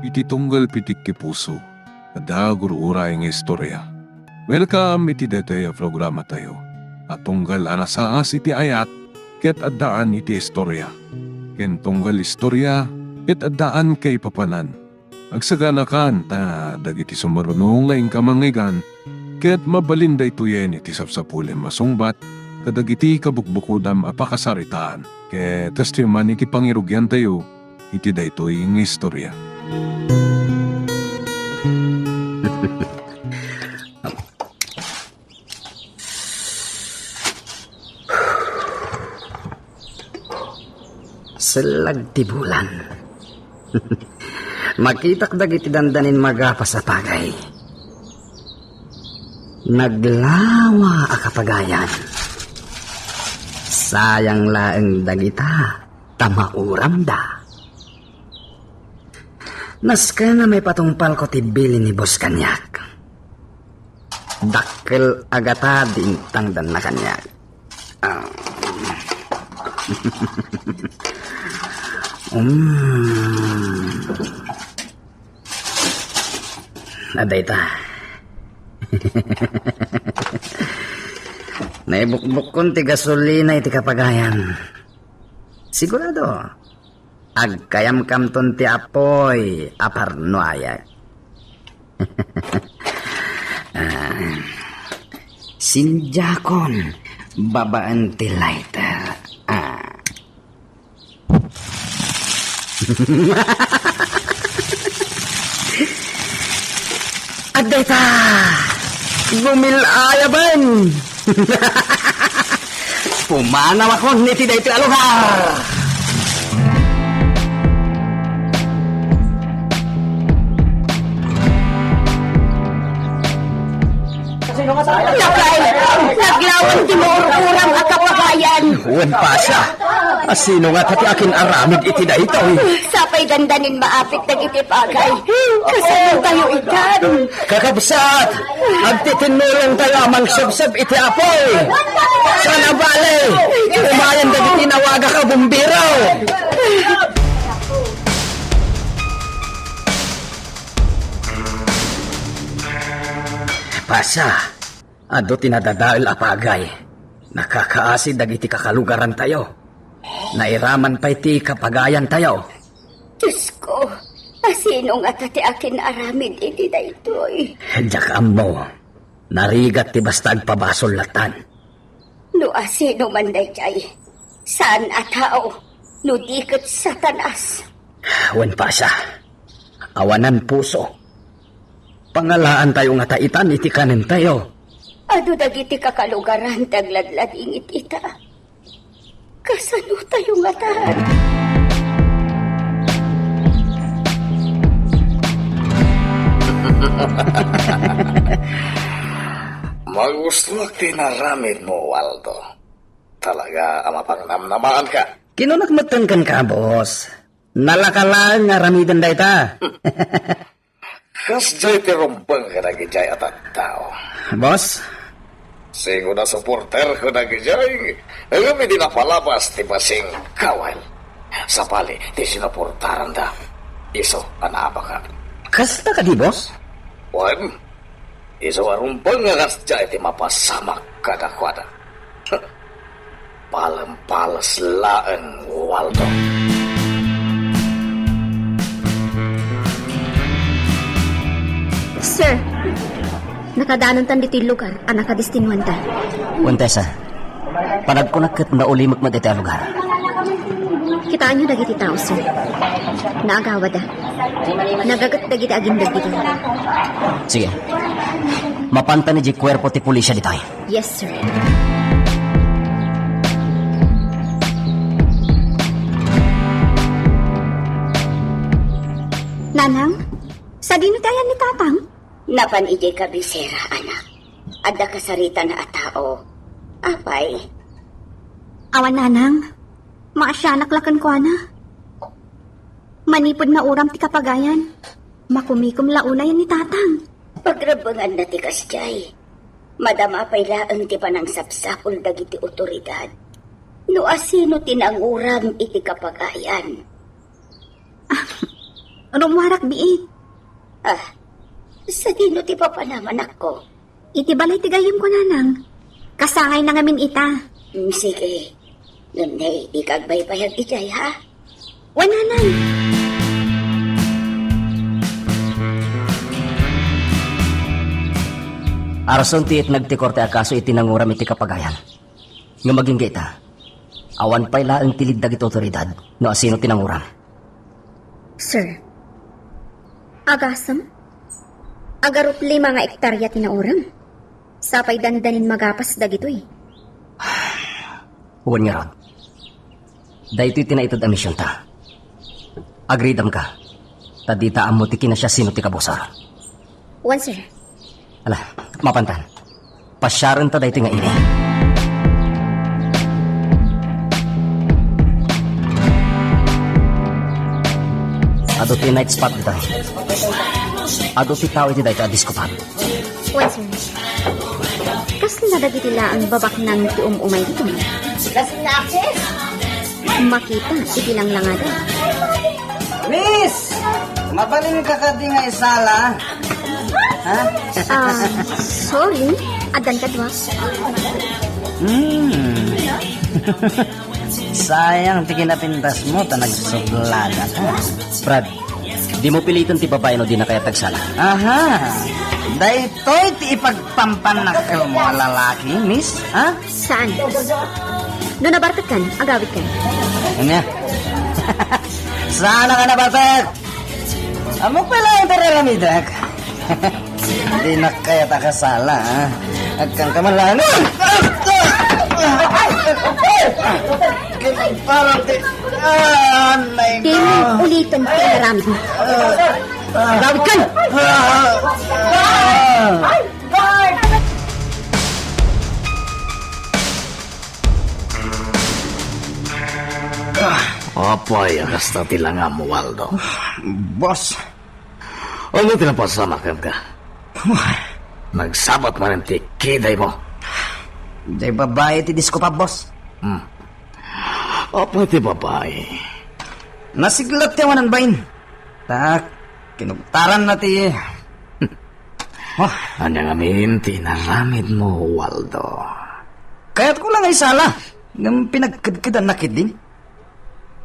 iti tunggal pitik ki puso, ada gurura ng istorya. Welcome iti detoy programa tayo. At tunggal anasaas iti ayat, ket addaan iti istorya. Ken tunggal istorya, ket addaan kay papanan. Agsaganakan ta dagiti sumarunong laing kamangigan, ket mabalinday tuyen iti sapsapulem masungbat, kadagiti kabukbukudam apakasaritaan. Ket testiman iti pangirugyan tayo, iti daytoy ng istorya. Selag ti bulan. Makitak dagiti dandanin magapa sa pagay. Naglawa a kapagayan. Sayang laeng dagita, tamauram da. Naska na may patungpal ko ti bilin ni Boss Kanyak. Dakkel agata dintang dan na kanyak. Aday ta. Naibukbukon ti gasolina iti kapagayan. Sigurado, agkayam kamton ti apoy aparno ayak. Sinjakon babaan ti lighter. Aday ta! Gumilaya ban! Pumanaw ako niti dayto alugar! Lakay! Naglawan ti maururang at kapagayan! Uwan pa siya! Asino nga pati akin aramid iti dayto Sapay dandanin maapit na iti pagay. Kasano tayo ikan? Kakabsat! Agtitinulong tayo amang sab-sab iti apoy! Sana bale! Umayan dagiti nawaga ka bumbiro! Pasya, ado tinadadail apagay. Nakakaasid dagiti kakalugaran tayo. Nairaman pa iti kapagayan tayo. Diyos ko, asino nga tati akin aramid iti daytoy. Diyak mo, narigat ti basta agpabasol latan. No asino man dayjay, saan at tao, no dikit sa tanas. Wan pa siya, awanan puso. Pangalaan tayo nga taitan iti kanin tayo. Ado dagiti kakalugaran tagladlading ita. Kasano tayo nga tahan? Magustuhan tinaramid mo, Waldo. Talaga, mapangnamnamaan ka. Kinunakmatan kan ka, boss. Nalakalaan nga ramidan da ita. Kas jay tirumpang ka nagijay at tao. Boss? Singo na supporter ko nagijay. Alam di na palabas ti basing kawal. Sa pali, di sinaportaran da. Iso, anapa ka. Kasta ka di, boss? Wan, iso arumpang nga kas jay ti mapasamak kada-kwada. Palam-palas laan, Waldo. Sir, nakadaanan tan dito'y lugar, ang nakadestinuan ta. Kuntesa, panagkunakit na uli magmat iti lugar. Kitaan nyo dagiti tao, sir. Naagawa da. Nagagat dagiti aging dagiti. Sige, mapanta ni kwerpo ti pulisya di tayo. Yes, sir. Nanang, sa dino tayan ni tatang? Napan ijay kabisera, anak. Adda kasarita na a tao. Apay, Awan nanang, maasyanak-lakan ko na. Manipod na uram ti kapagayan. Makumikom launa yan ni tatang. pagrabangan na ti kasjay. Madama pay laeng ti panang sapsapul dagiti otoridad. No asino tinanguram iti kapagayan. Ano mo harak biit? Sa dino ti papanaman ako. Iti balay ti gayem ko nanang. Kasangay na ngamin ita. Sige. Ngunay, di kagbaybayag ijay, ha? Wananan. Arason ti it nagtikorte akaso iti nanguram iti kapagayan. Nga maging kita, awan pa'y laang tilid dagiti otoridad no asino tinanguram. Sir, agasam? Agarot 5 nga ektarya tinauram. Sapay dandanin magapas dagitoy. Huwag nga rod. Dahito tinaitad ang misyon ta. Agreedam ka. Tadita mo ti kinasya sino ti kabusar. One, sir. Ala, mapantan. Pasyaran ta dahito nga ini. Ado ti night spot dito. Ado ti tao iti dahito adiskopan. One, sir. Kas nadagiti ang babak ng ti umay dito. Kasi na access? Makita, iti lang langada. Miss! Mabalin ka ka di nga isala. Ha? Sorry. Adan ka dwa. Sayang, ti kinapintas mo, ta nagsublada ka. Brad, di mo pilitan ti babae no di na kaya tagsala. Aha! Dahito'y ti ipagpampanak mo lalaki, miss? Ha? Saan? Doon nabartat kan, agawit kan. Ano? Sana ka nabatak? Amo pala yung taralamidak. Di na kaya takasala, ha? Agkang kamalan. Parang di... Anay Di mo ulitin ti naramid mo. Agawit kan! Apa ya kasta tilanga mo, Waldo? Boss, Ano tinapasamakan ka? Nagsabat man ang tikiday mo. di babae ti disko pa, boss. Apa ti babae? Nasiglat ti wanan bain. Tak, kinugtaran na ti... Anyang amin, tinaramid mo, Waldo. Kaya't ko lang ay sala. Nang pinagkadkadan nakit din.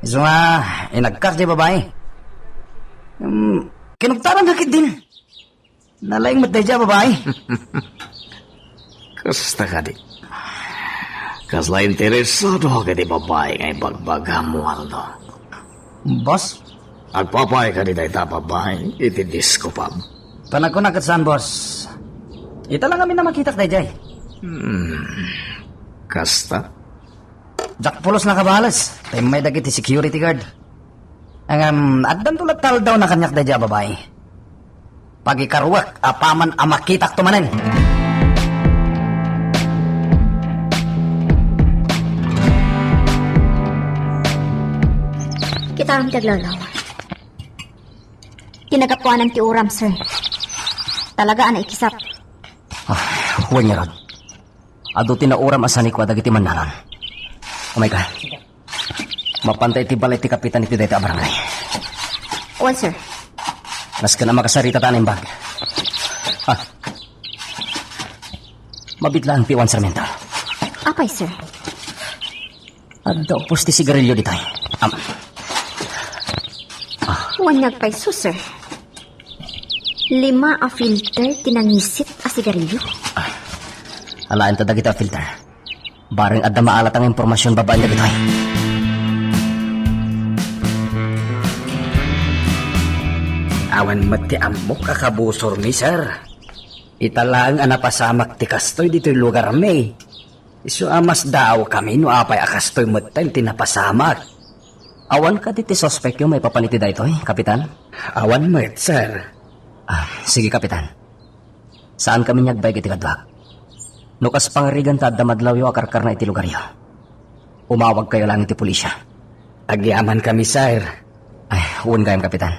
Iso nga, inagkas di babae. Kinugtaran nakit din. Nalayang matay dya babae. Kasta ka di. Kasla interesado ka di babae ngay bagbaga mo, Waldo. Boss, Agpapay ka di tayo babae, iti disco pub. panag ko nakatsan, boss. Ita lang kami na makita tayo dyan. Kasta? Jack pulos na kabalas. Tayo may dagiti security guard. Ang addan tulad tal daw na kanyak tayo dyan, babae. Pag ikaruwak, apaman amakitak tumanin. Kita ang taglalaw. Kinagapuanan ti uram, sir. Talaga ana ikisap. Huwag niya, Rod. Ado tinauram asani ko dagiti mannalan. Oh my God. Mapantay ti balay ti kapitan iti dayta barangay. One, sir. Nas ka na makasarita tanim bag. Mabitlaan ti Juan Sarmiento. Apay, sir. Ado pus ti sigarilyo di tayo. One nagpayso, sir. 5 a filter tinangisit a sigarilyo. Alaan ta dagiti a filter. Bareng adda maalat ang impormasyon babaan dagiti tayo. Awan mati amok kakabusor mi, sir. Italang anapasamak ti kastoy dito'y lugar mi. Isu amas daw kami no apay akastoy matan tinapasamak. Awan ka diti sospek yung may papaniti daytoy, kapitan? Awan met, sir. Sige, kapitan. Saan kami nyagbay iti kadwag? Nukas pangarigan ta damadlaw yung akarkar na iti lugar yo. Umawag kayo lang iti pulisya. Agyaman kami, sir. Ay, uwan kayong kapitan.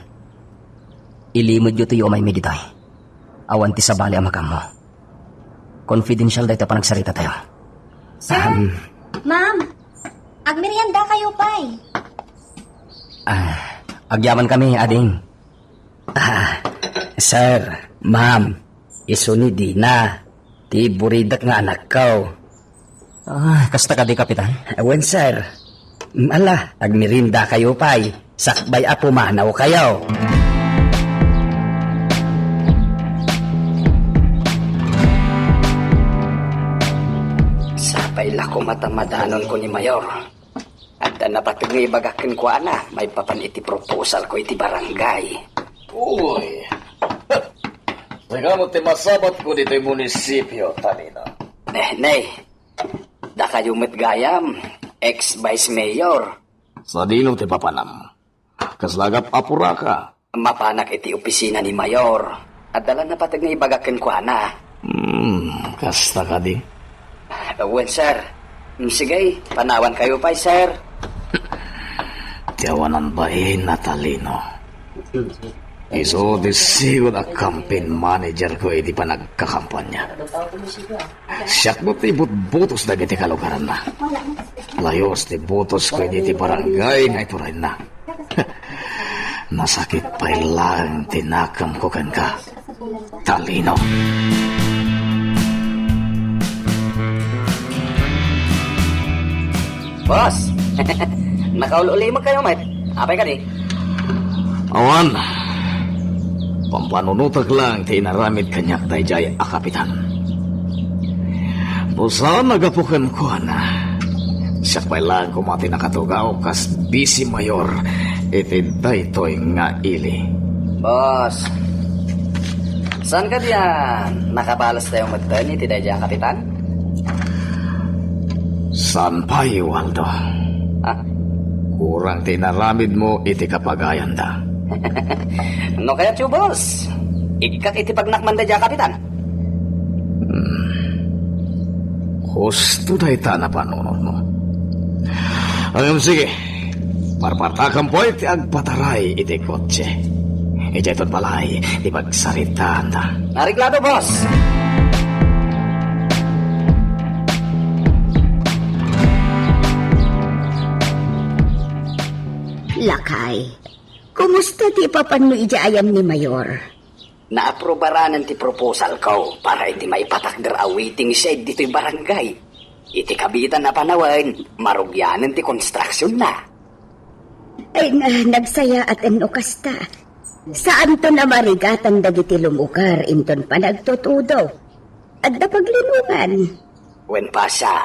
Ilimod yu tuyo may meditoy. Awan ti sabali amakam mo. Confidential dahito pa nagsarita tayo. Sir? Ma'am, agmerienda kayo, pay. Agyaman kami, ading. Sir, ma'am, iso ni Dina. Ti buridak nga anak ko. Kasta ka di, Kapitan? Awan, sir. Ala, agmirinda kayo pa'y. Sakbay apo manaw kayo. Sapay lako matamadanon ko ni Mayor. At napatag nga ibagakin ko ana, may papaniti proposal ko iti barangay. Uy. Teka mo, masabat ko dito yung munisipyo, Talino. Nay, da kayo gayam, ex-vice mayor. Sa dino ti papanam. Kaslagap apura ka. Mapanak iti opisina ni Mayor. At dala napatag nga ibagakin ko ana. Kasta ka di. Awan, sir. Sige, panawan kayo pa, sir. Tiyawanan bahin na Talino. Iso disigo na campaign manager ko di pa nagkakampanya. Siyak mo ti butos na giti kalugaran na. Layos ti butos ko di barangay nga ito rin na. Nasakit pa lang tinakam ko kan ka. Talino. Boss, nakaululi mo kayo, mate. Apay ka di? Awan. Pampanunutag lang ti inaramid kanyak dayjay a kapitan. Busan nagapukan ko na. Siyak pa lang kumati nakatugaw kas busy mayor iti daytoy nga ili. Boss, saan ka diyan? Nakabalas tayo matan iti dayjay kapitan? San pa, Waldo? Kurang tinaramid mo iti kapagayan da. No kaya tiyo, boss? Ikak iti pagnakman dayjay kapitan? Husto da ita na panunod mo. Ayun, sige. Parpartakam po iti agpataray iti kotse. Ijayton palay, di magsaritaan da. Nariglado, boss. Lakay, kumusta ti papanno ijayam ni Mayor? Naaprobaran ti proposal ko para iti maipatakder a waiting shed dito'y barangay. Iti kabitan na panawan, marugyanan ti konstruksyon na. Ay nagsaya at enokasta. Saan to na marigatan dagiti lumukar inton pa nagtutudo? At napaglilungan. Wen pa siya,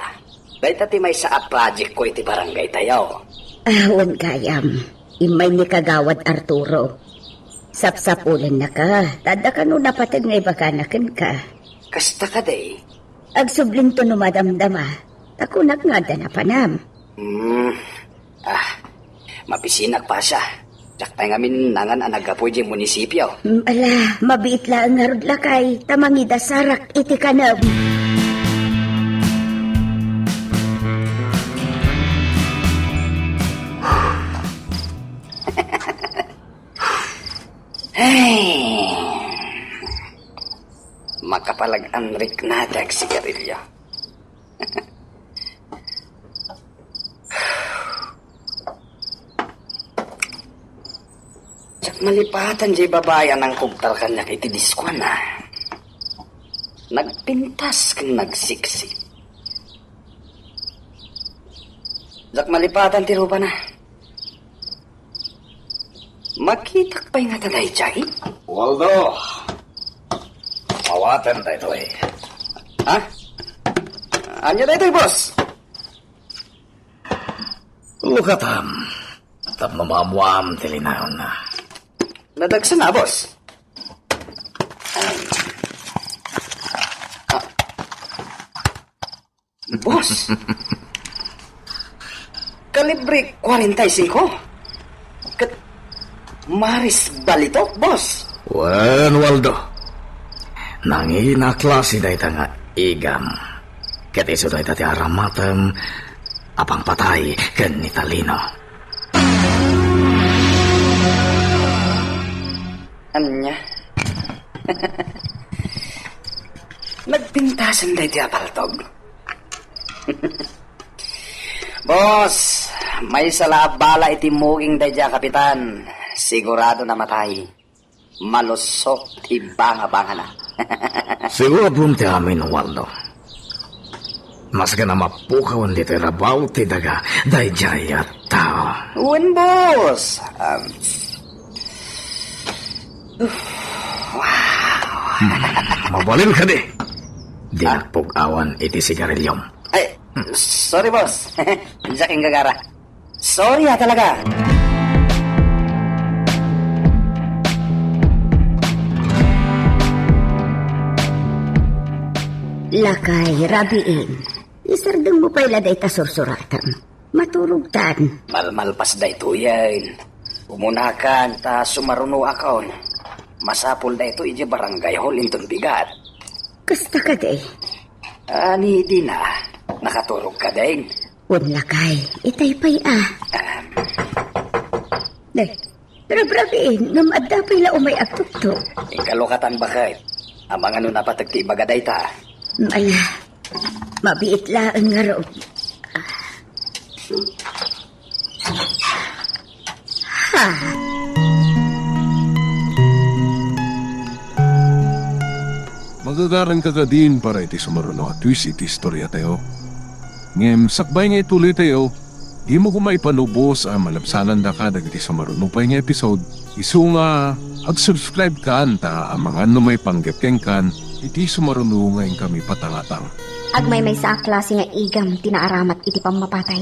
dahil ti may saat project ko iti barangay tayo. Awan kayam, imay ni Kagawad Arturo. Sapsapulan na ka, tada ka nung napatag nga ibakanakin ka. Kasta ka day. Agsublin to numadamdama, takunak nga da na panam. Mapisinak pa siya. Tsakpay ngamin nangan anagapoy di munisipyo. Ala, mabiit lang nga rod lakay, tamangida sarak iti kanam. Ay, makapalag-anrik na dag sigarilyo. Tsak malipatan di babayan ang kubtal kanya kay tidiskuan na. Nagpintas kang nagsiksi. Tsak malipatan ti rupa na. Makitak pa nga taday, Chay? Waldo! Mawatan tayo ito eh. Ha? Anya na ito, boss? Lukatam. Tap mamamuam tilinayon na. Nadagsa na, boss. Boss? Kalibre 45? Maris balito, boss. Wen, Waldo. Nangina klase da ita nga igam. Ket iso da ita ti aramatem apang patay ken ni Talino. Anya? Nagpintasan da iti apaltog. Boss, may salabala iti muging da kapitan. Sigurado na matay. malusok ti banga-banga na. Siguro ti amin, Waldo. Mas ka na mapukawan dito rabaw ti daga, dahi jaya tao. Uwan, boss. Mabalin ka di. Di nagpugawan iti sigarilyom. Ay, sorry, boss. Jaking gagara. Sorry talaga. Lakay, rabiin. Isardeng mo pa ila day kasursuratan. Maturog tan. Malmalpas da ito yan. Umunakan ta sumaruno akon. Masapul da ito ije barangay hall inton bigat. Kasta ka day. Ani di na. Nakaturog ka din. Wan lakay, itay pa'y Day, pero rabiin, namadda pa ila umay agtukto. Ikalokatan bakit? Amang ano na patagtibaga da ita. Mala, mabiit laang nga roon. Ha? Magagaran ka din para iti sumaruno at twist iti istorya tayo. Ngem, sakbay nga ituloy tayo. Di mo kumay panubos ang malabsanan da ka dagiti sumaruno pa nga episode. Isu nga, ag-subscribe ka anta ang mga numay panggapkeng kan iti sumaruno ngayon kami patangatang. Agmay may sa klase nga igam tinaaramat iti pamapatay.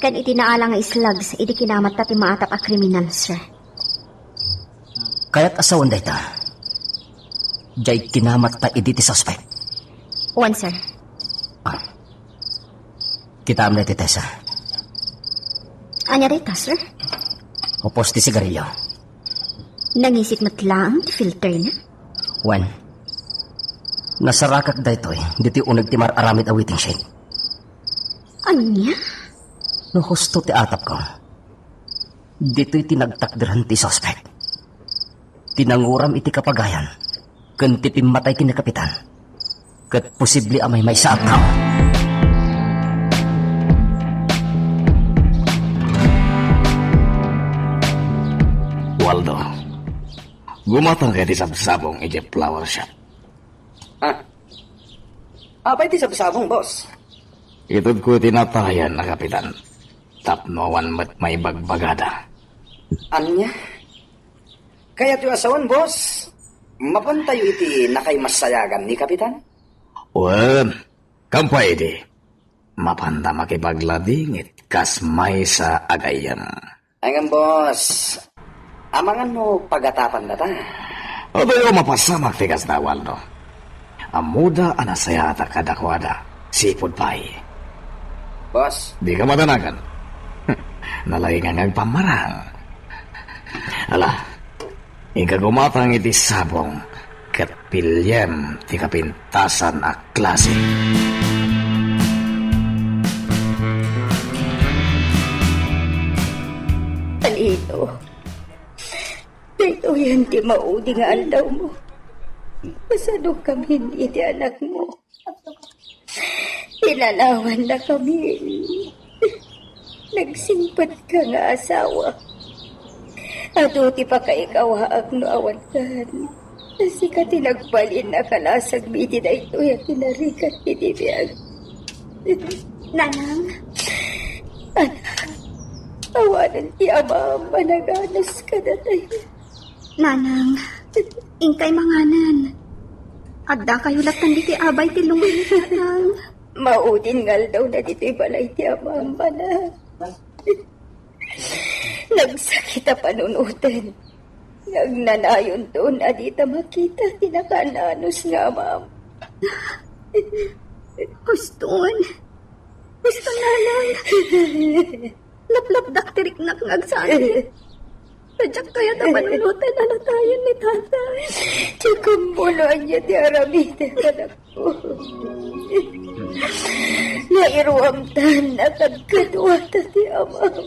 Kan iti naala nga slugs iti kinamat ta ti maatap a kriminal, sir. Kaya't asawan day ta. Jay kinamat ta iti ti suspect. One, sir. Kita am na ti Tessa. Anya rita, sir? Upos ti sigarilyo. Nangisik matlaang ti filter na. Wen. Nasarakak da ito diti unag ti mar-aramid a waiting shed. Anya? No husto ti atap ko. Dito'y tinagtakderhan ti suspect. Tinanguram iti kapagayan. Kun ti pimatay kinakapitan. Kat posible amay may saat tao. Waldo, gumatang kayo ti sabsabong iti flower shop. Apay ti sabsabong, boss. Itod ko tinatayan na kapitan. Tapnoan mat may bagbagada. Anya? Kaya ti asawan, boss. Mapantayo iti nakay masayagan ni kapitan? Well, kampay di. Mapanda makipagladingit kas may sa agayam. Ayun, boss. Amangan mo pagatapan na ta. O tayo mapasamak tigas na, Waldo. Amuda anasayata kadakwada. Sipod pay. Boss, Di ka matanagan. Nalaingan ang pamarang. Ala, ikagumatang iti sabong kat pilyem ti kapintasan a klase. Talino. Dito yan di maudi nga andaw mo. Pasado kami iti anak mo. Pinalawan na kami. Nagsimpat ka nga asawa. Ato ti pa ka ikaw haag no awan kan. Kasi ka tinagbalin na kalasag miti na ito yung tinarikat iti biyag. Nanang, Anak, awanan ti ama managanas ka na tayo. nanang, ingkay manganan. Adda kayo latan di ti abay ti lungan, nanang. Maudin ngal daw na dito'y balay ti amamba na. Nagsakita panunutan. Nagnanayon doon na di ta makita tinakananos nga ma'am. Guston. Gusto nanang. Laplap daktirik na kang agsabi. Sadyak kaya ta panunutan na natayon ni tatay. Tikumbuluan niya ti aramite anak ko. Nairuamtan na kagkadwata ti amam.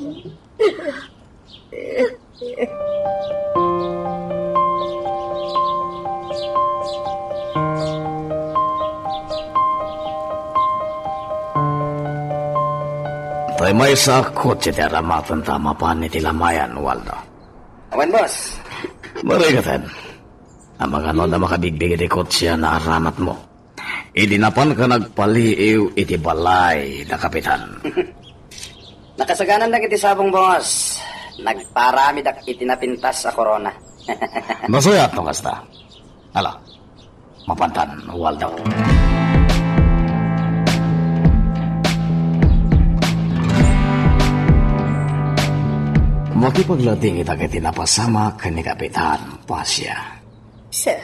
Tay may sakot si ti aramatan tama pa ni ti lamayan, Waldo. awan, boss. Marigatan, ang mga ano na makabigbigay siya na aramat mo. Idinapan ka nagpaliiw iti balay na kapitan. Nakasaganan na kiti sabong boss. Nagparami dak itinapintas sa corona. Nasuyat no kasta. Ala, mapantan, Waldo. Makipaglating kita kay tinapasama ka ni Kapitan Pasya. Sir,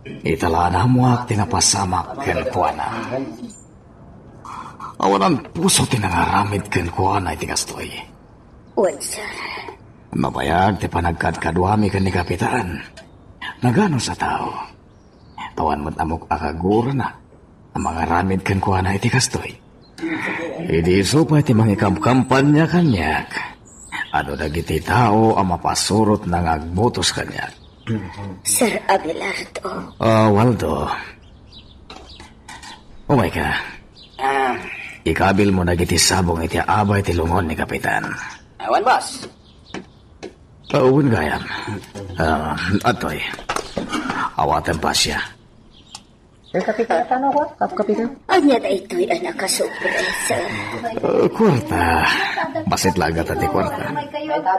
Italana mo ak tinapasama ken kuana. Awanan puso tinangaramid ken kuana iti kastoy. wan sir. Mabayag ti panagkadkadwami ken ni Kapitan. Nagano sa tao. Tawan mo't amok akagura na. Ang mga ramid ken kuana iti kastoy. Idi pa iti mangikampanya kanyak. Ano dagiti tao ang mapasurot ng agbotos kanyak. Sir Abelardo. Waldo. Umay ka. Ikabil mo nagiti sabong iti abay ti lungon ni Kapitan. Awan, boss. Pauwin gayam. Atoy. Awatan pa siya. Anya na ito'y anak kasurpresa. Kwarta. Basit lagat ati kwarta.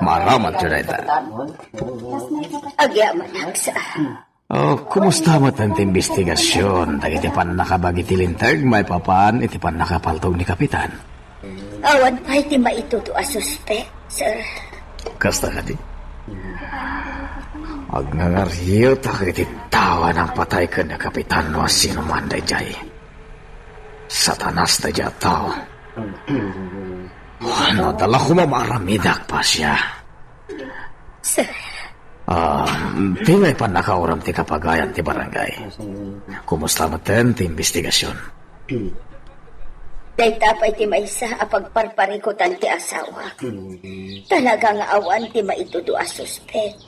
Maramat siya na ita. Agyaman aksa. Kumusta mo tante investigasyon? Dagiti pan nakabagi tilintag, may papaan iti pan nakapaltog ni Kapitan. Awan pa iti maituto a suspect, sir. Kasta ka di. Agnangarhiyo ta iti tawa ng patay ka na Kapitan no sino man da jay. Satanas da jay tao. Ano, dala ko mamaramidak pa siya. Sir, Tingay pa nakauram ti kapagayan ti barangay. Kumusta mo ti investigasyon? day tapay ti maysa a pagparparikutan ti asawa. Talaga nga awan ti maituto a suspect.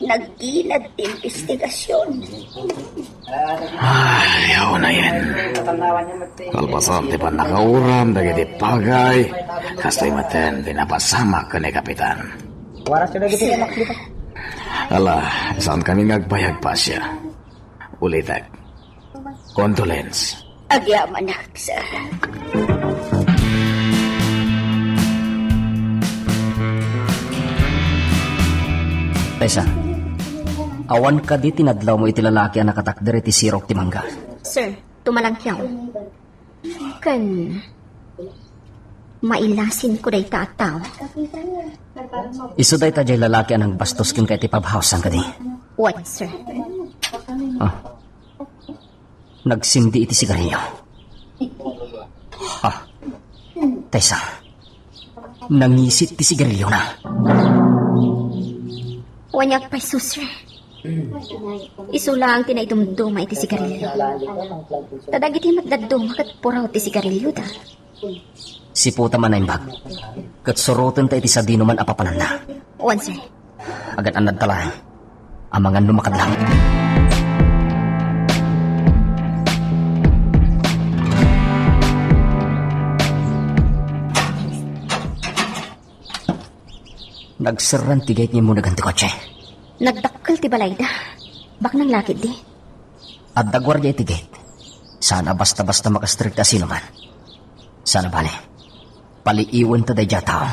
Naggilad ti investigasyon. Ayaw na yan. Kalpasan ti pa nakauram dagiti pagay. Kastoy maten ti napasama ka ni Kapitan. Ala, saan kami ngagbayag pa siya? Ulitag. Condolence. Agyaman aksa. Tessa, awan ka di tinadlaw mo iti lalaki ang nakatakder iti sirok ti mangga. Sir, tumalangkyaw. Kan, mailasin ko day tataw. Iso day ta jay lalaki ang bastos kin kay ti pubhouse ang kadi. What, sir? Nagsindi iti sigarilyo. Tessa, nangisit ti sigarilyo na. Wanyak pa sir. Isula ang tinaidumduma iti sigarilyo. Tadagiti matdaduma kat puraw ti sigarilyo da. Si puta man na imbag. Kat surutan ta iti sadino man apapanan na. Wan, sir. Agad anad tala. Ang mga lumakadlang. Nagsaran ti gate niya muna ganti kotse. Nagdakkel ti balay da. Bak nang lakid di. At dagwarya iti gate. Sana basta-basta makastrikta sino man. Sana bali. Paliiwan ta day tao.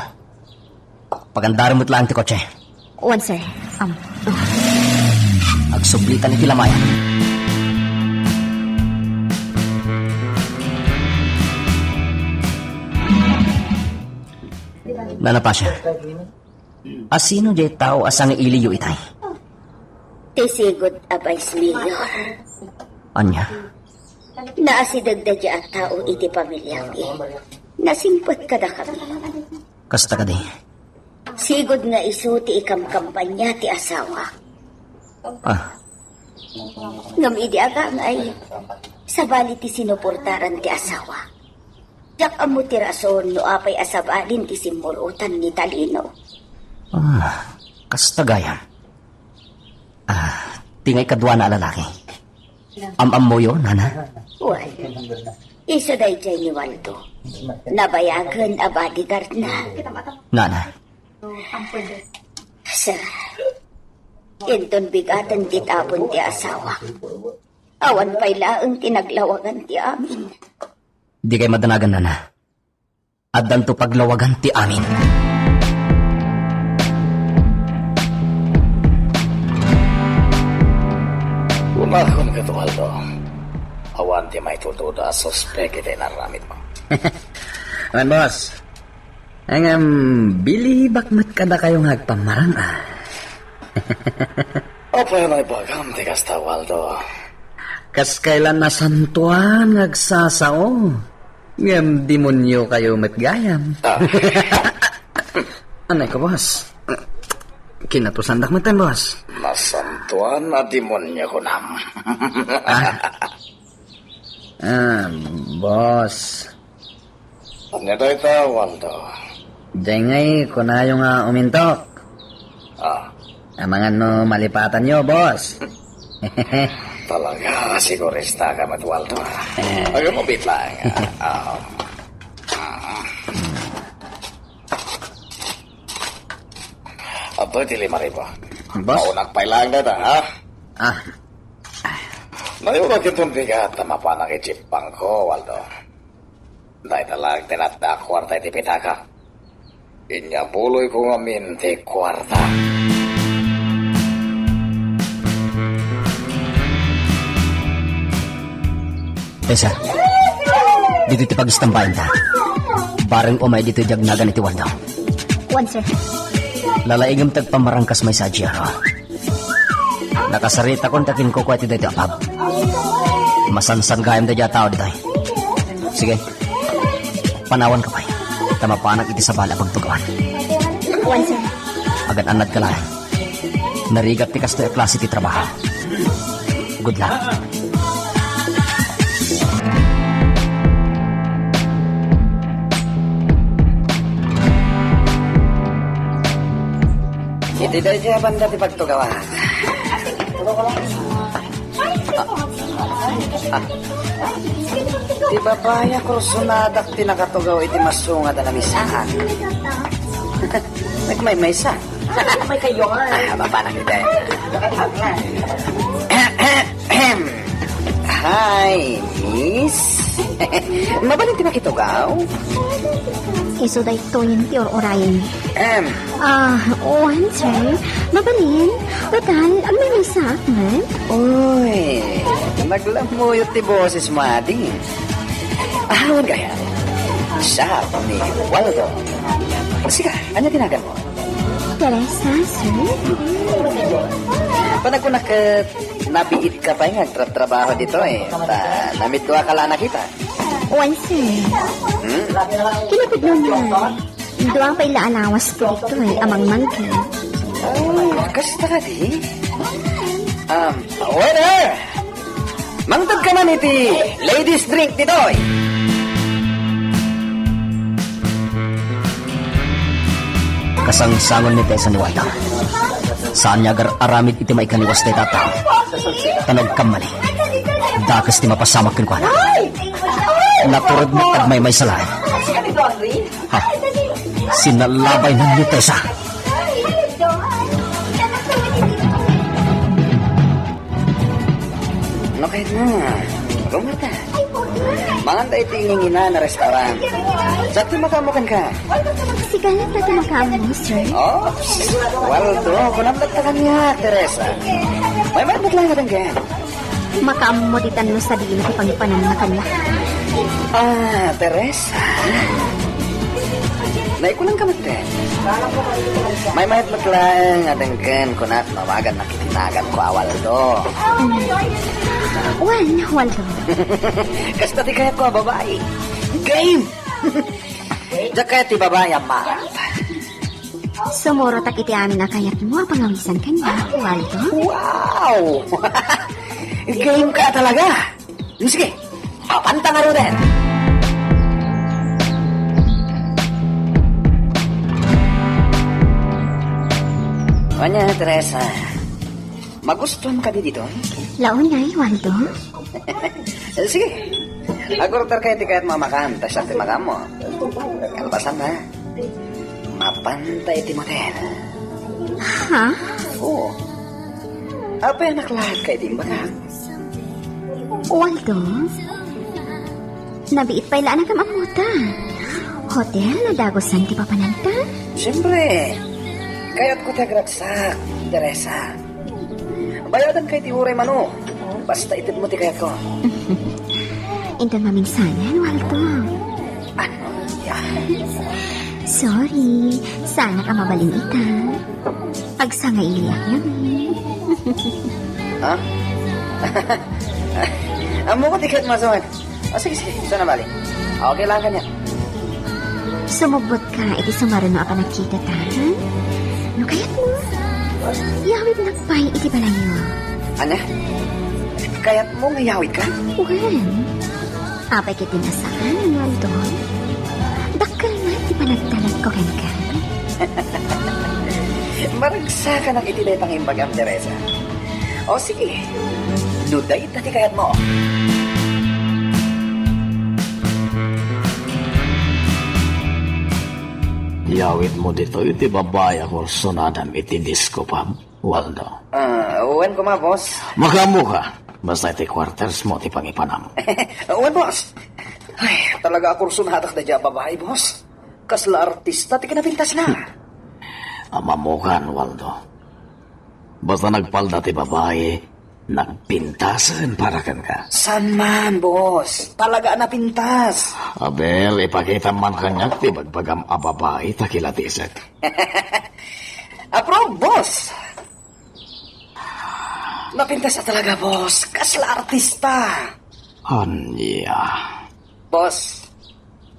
Pagandaran mo't lang ti kotse. Wan, sir. Agsublitan iti lamayan. Nanapa siya. Asino di tao asang iliyo itay? Tisigod abays mayor. Anya? Naasidagda di at tao iti pamilyang Nasimpot ka da kami. Kasta ka di. Sigod nga isuti kampanya ti asawa. Ngam idi agang ay sabali ti sinuportaran ti asawa. Jak amo ti rason no apay asabalin ti simulutan ni Talino. Kasta gaya. Tingay kadwa na lalaki. Am mo yun, nana? Well, iso day jay ni Waldo. Nabayagan a bodyguard na. Nana, Sir, inton bigatan di tapon ti asawa. Awan pa'y laang tinaglawagan ti amin. Di kay madanagan na na. At danto paglawagan ti amin. Umahon ka to, Waldo. Awan ti may tutuda suspek iti naramit mo. Man, boss. Ang bilibak mat kada kayong hagpamarang Opo yung naipagam, ti kasta, Waldo. Kas kailan nasantuan nagsasao. Ngam demonyo kayo matgayam. Anay ka, boss? Kinatusandak mo tayo, boss. Nasantuan na demonyo ko nam. Boss. Ano daw ito, Waldo? Dengay, kunayo nga umintok. Amangan no malipatan nyo, boss. Talaga, sigurista ka, Mat Waldo. Huwag mo bit lang. Ato'y tilimari po. Boss? Maunak pa ilang na ha? Ah, Nayurag itong bigat na mapanang itsipang ko, Waldo. Dahil talag tinatda kwarta iti pitaka. Inyabuloy ko ngamin ti kwarta. Tessa, dito ti pagistambayan ta. Bareng umay dito jagnagan iti Waldo. One, sir. Lalaingam tagpamarangkas may sadyaro. Nakasarita kon takin ko kwati dito apab. Masansan gayam da dya tao dito. Sige, panawan ka pa. Tamapanag iti sa bala pagtugawan. One, sir. Agad anad ka lang. Narigat ti kasto klase ti trabaho. Good luck. iti dahi siya banda ti pagtugawan. Di babaya kursunadak ti nakatugaw iti masunga da namisaan. Nagmay sa. May kayo nga. Baba na kita. Hi, miss. Mabalin ti nakitugaw? Iso da ito yung tiyor orayan. One, sir. Mabalin. Total, ang may sa akin. Uy, naglamuyot ti boses mo adi. Ahawan kaya. Siya, ni Waldo. Sige, ano tinagan mo? Teresa, sir. Panag ko nabiit ka pa yung trabaho dito eh. Namit ko akala na kita. One, sir. Kinapit nun na. Doang pa ilaalawas ko dito eh, amang mangki. Oh, kasta ka di? Waiter! Mangtag ka man iti ladies drink dito eh. Kasangsangon ni Tessa ni Waldo. Saan niya aramid iti maikaniwas na itatao. Tanog kamali. Dakas ti mapasamak kinukuha na. Naturod mo tagmay may salahin. Ha? Sinalabay na ni Tessa. Ano kahit na? Rumata. Manganda iti na restaurant. Sakto makamukan ka. Sigalat na tumakamo, sir. Oh, Waldo, kunamlat ka kanya, Teresa. May mabat lang ka gan. Makaamoditan mo sa diin ko pagpanan na kanya. Teresa. Naikulang ka magden. May mayat maglang adengken kunat mamagan nakitinagan ko Waldo. One, Waldo. Kasta ti kayat ko babae. Game! Diyak kayat ti babae amat. Sumuro tak iti amin na kayat mo pangawisan kanya, Waldo. Wow! Game ka talaga. Sige, papanta nga rin. Wanya, Teresa. Magustuhan ka di dito? Laon na, Waldo. Sige. Agurtar kayo di kahit mamakan. Tas ang timagam mo. Kalbasan na. Mapantay ti motel. Ha? Oo. Apay naklahat kay di ba? Waldo? Nabiit pa ilaan ang kamaputa. Hotel na dagosan ti papananta? Siyempre. Kaya't ko tagragsak, Teresa. Bayadan kay ti uray mano. Basta itid mo ti kayat ko. Inton mamingsanan, Waldo. Ano? Sorry, sana ka mabaling ita. Pagsanga iliyak namin. Ha? Amo ko tikat masuhan. O sige, saan na bali? Okay lang kanya. Sumugbot ka, iti sumaruno apa nakita ta, ha? No kayat mo? Yawid nagpay, iti balayo. Anya? Kaya't mo ngayawid ka? Well, apay kiti nasaan, Waldo. Dakal na, di pa nagtalag ko ka. Maragsa ka ng itinay pangimbagam, Teresa. O sige, nuday tati kayat mo. Yawid mo dito, iti babaya ko sunadam iti disco pub, Waldo. Uwan ko ma, boss. Makamu ka. Basta iti quarters mo, ti pangipanam. Uwan, boss. Ay, talaga ako sunadak na dyan babae, boss. Kasla artista, ti kinapintas na. Amamukan, Waldo. Basta nagpalda ti babae, nagpintasan para kan ka. San man, boss? Talaga napintas. Abel, ipakita man kanya ti bagbagam a babae takilatisek. Approve, boss. Napintas na talaga, boss. Kasla artista. Anya. Boss,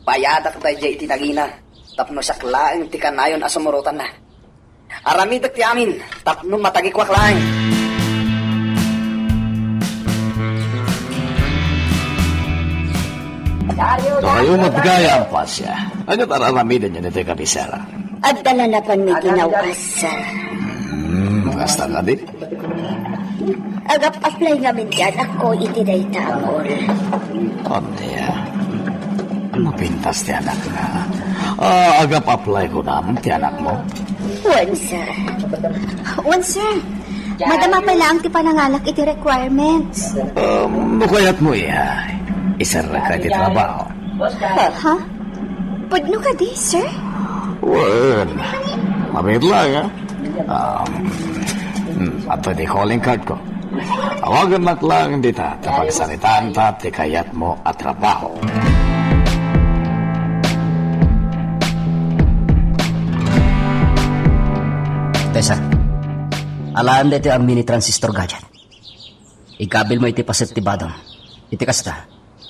payadak tayo dyan itinagina. Tapno saklaang ti kanayon asumurutan na. Aramidak ti amin. Tapno matagikwak lang. Tayo matgaya ang pasya. Ano tararamidan niya nito kabisera? At dala na pan may ginawasan. Basta ka din. Agap-apply namin yan ako itiday taon. Anya. Mapintas ti anak na. Agap-apply ko naman ti anak mo. One, sir. Madama pa lang ti panangalak iti requirements. Mukayat mo iya. Isar na ka ti trabaho. Ha? Pudno ka di, sir? Well, mabit lang, ato di calling card ko. Awagan mat lang dita, tapagsalitaan ta, ti kayat mo at trabaho. Tessa, alaan dito ang mini transistor gadget. Ikabil mo iti paset ti badong. Iti kasta,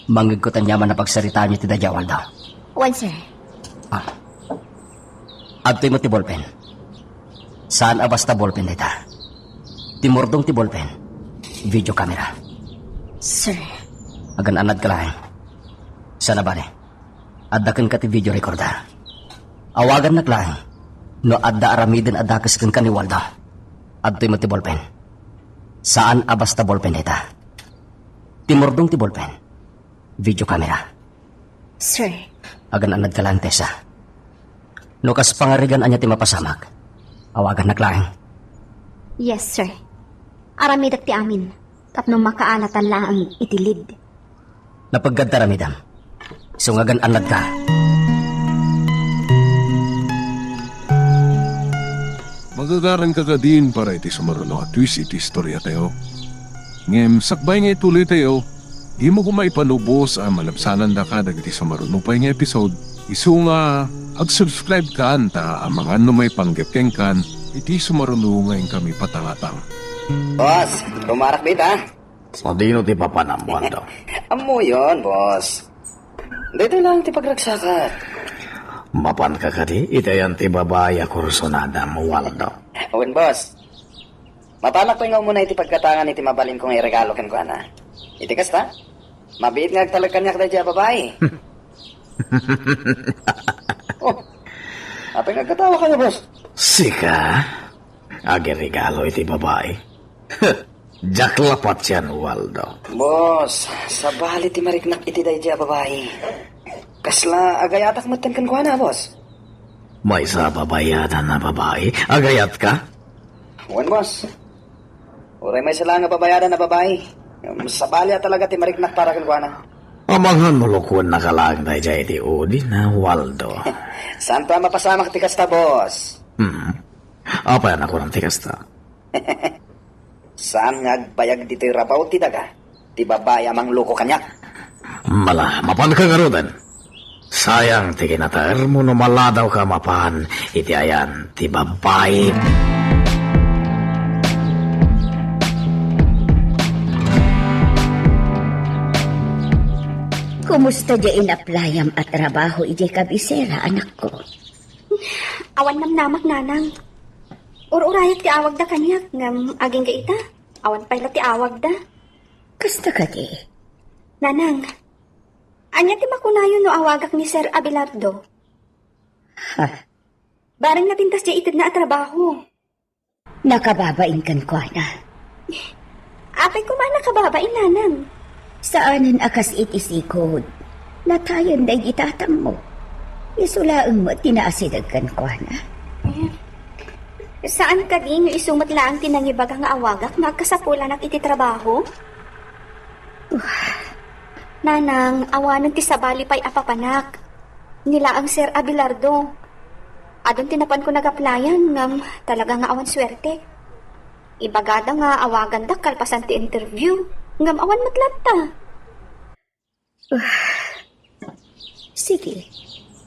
manggigkutan yaman na pagsaritaan niyo ti dadya, Waldo. One, sir. Adtoy mo ti ballpen. Saan abasta ballpen dita? Timordong ti ballpen. Video camera. Sir. Agan anad ka lang. Sana ba ni? Addakan ka ti video recorder. Awagan na lang. No adda aramidin adakas kan ka ni Waldo. Adtoy mo ti ballpen. Saan abasta ballpen dita? Timordong ti ballpen. Video camera. Sir. Agan anad ka lang, Tessa. No kas pangarigan anya ti mapasamak. Awagan na lang. Yes, sir. Aramidak ti amin. Tapno makaalatan lang ang itilid. Napaggadta ramidam. Sungagan anad ka. Magagaran ka din para iti sumaruno at twist iti istorya tayo. Ngem, sakbay nga ituloy tayo. Di mo ko maipanubos ang malabsanan da ka dagiti sumaruno pa nga episode. Isu nga, ag-subscribe ka anta ang mga ano may panggapkeng kan, iti sumaruno ngayon kami patangatang. Boss, rumarak bit ha? O dino ti papanam, Waldo. Amo yun, boss. Dito lang ti pagragsakat. Mapan ka ka di, itayan ti babaya kursonada mo, Waldo. Owen, boss. Mapalak pa nga muna iti pagkatangan iti mabalin kong iregalo ken ko na. Iti kasta? Mabiit nga talag kanyak da dya babae. Oh, apay nagkatawa kayo, boss. Sika, agi regalo iti babae. Jaklapat yan, Waldo. Boss, sa bali ti mariknak iti da dya babae. Kasla agayatak matan kan ko na, boss. May sa babayadan na babae. Agayat ka? Wan, boss. Uray may sila nga babayaran na babae. Sa balya talaga ti mariknak para kalwana. Amanghan mulukwan na kalang tayo dyan iti udi na Waldo. Saan pa mapasamak ti kasta, boss? Apa yan ako ng tikasta? Saan nga agbayag dito yung rabaw ti daga? Ti babae amang loko kanya. Mala, mapan ka nga rodan. Sayang, ti kinataer mo no maladaw ka mapan. Iti ayan, ti babae. Kumusta di inaplayam at trabaho iti kabisera, anak ko? Awan namnamak nanang. Ururayat ti awag da kanyak ngam aging gaita. Awan pala ti awag da. Kasta ka di? Nanang, anya ti makunayon no awagak ni Sir Abelardo. Ha? Barang napintas di itid na at trabaho. Nakababain kan ko na. Apay ko man nakababain nanang. Saanin akas itisikod? Natayan day gitatang mo. Isulaang mo tinaasidagkan ko na. Saan ka din yung isumat lang tinangibaga nga awagak nga kasapula na iti trabaho? Nanang, awanan ti sabali pa'y apapanak. Nila ang Sir Abelardo. Adon tinapan ko nag-applyan ngam talaga nga awan swerte. Ibagada nga awagan da kalpasan ti interview. Ngam awan matlata. Sige,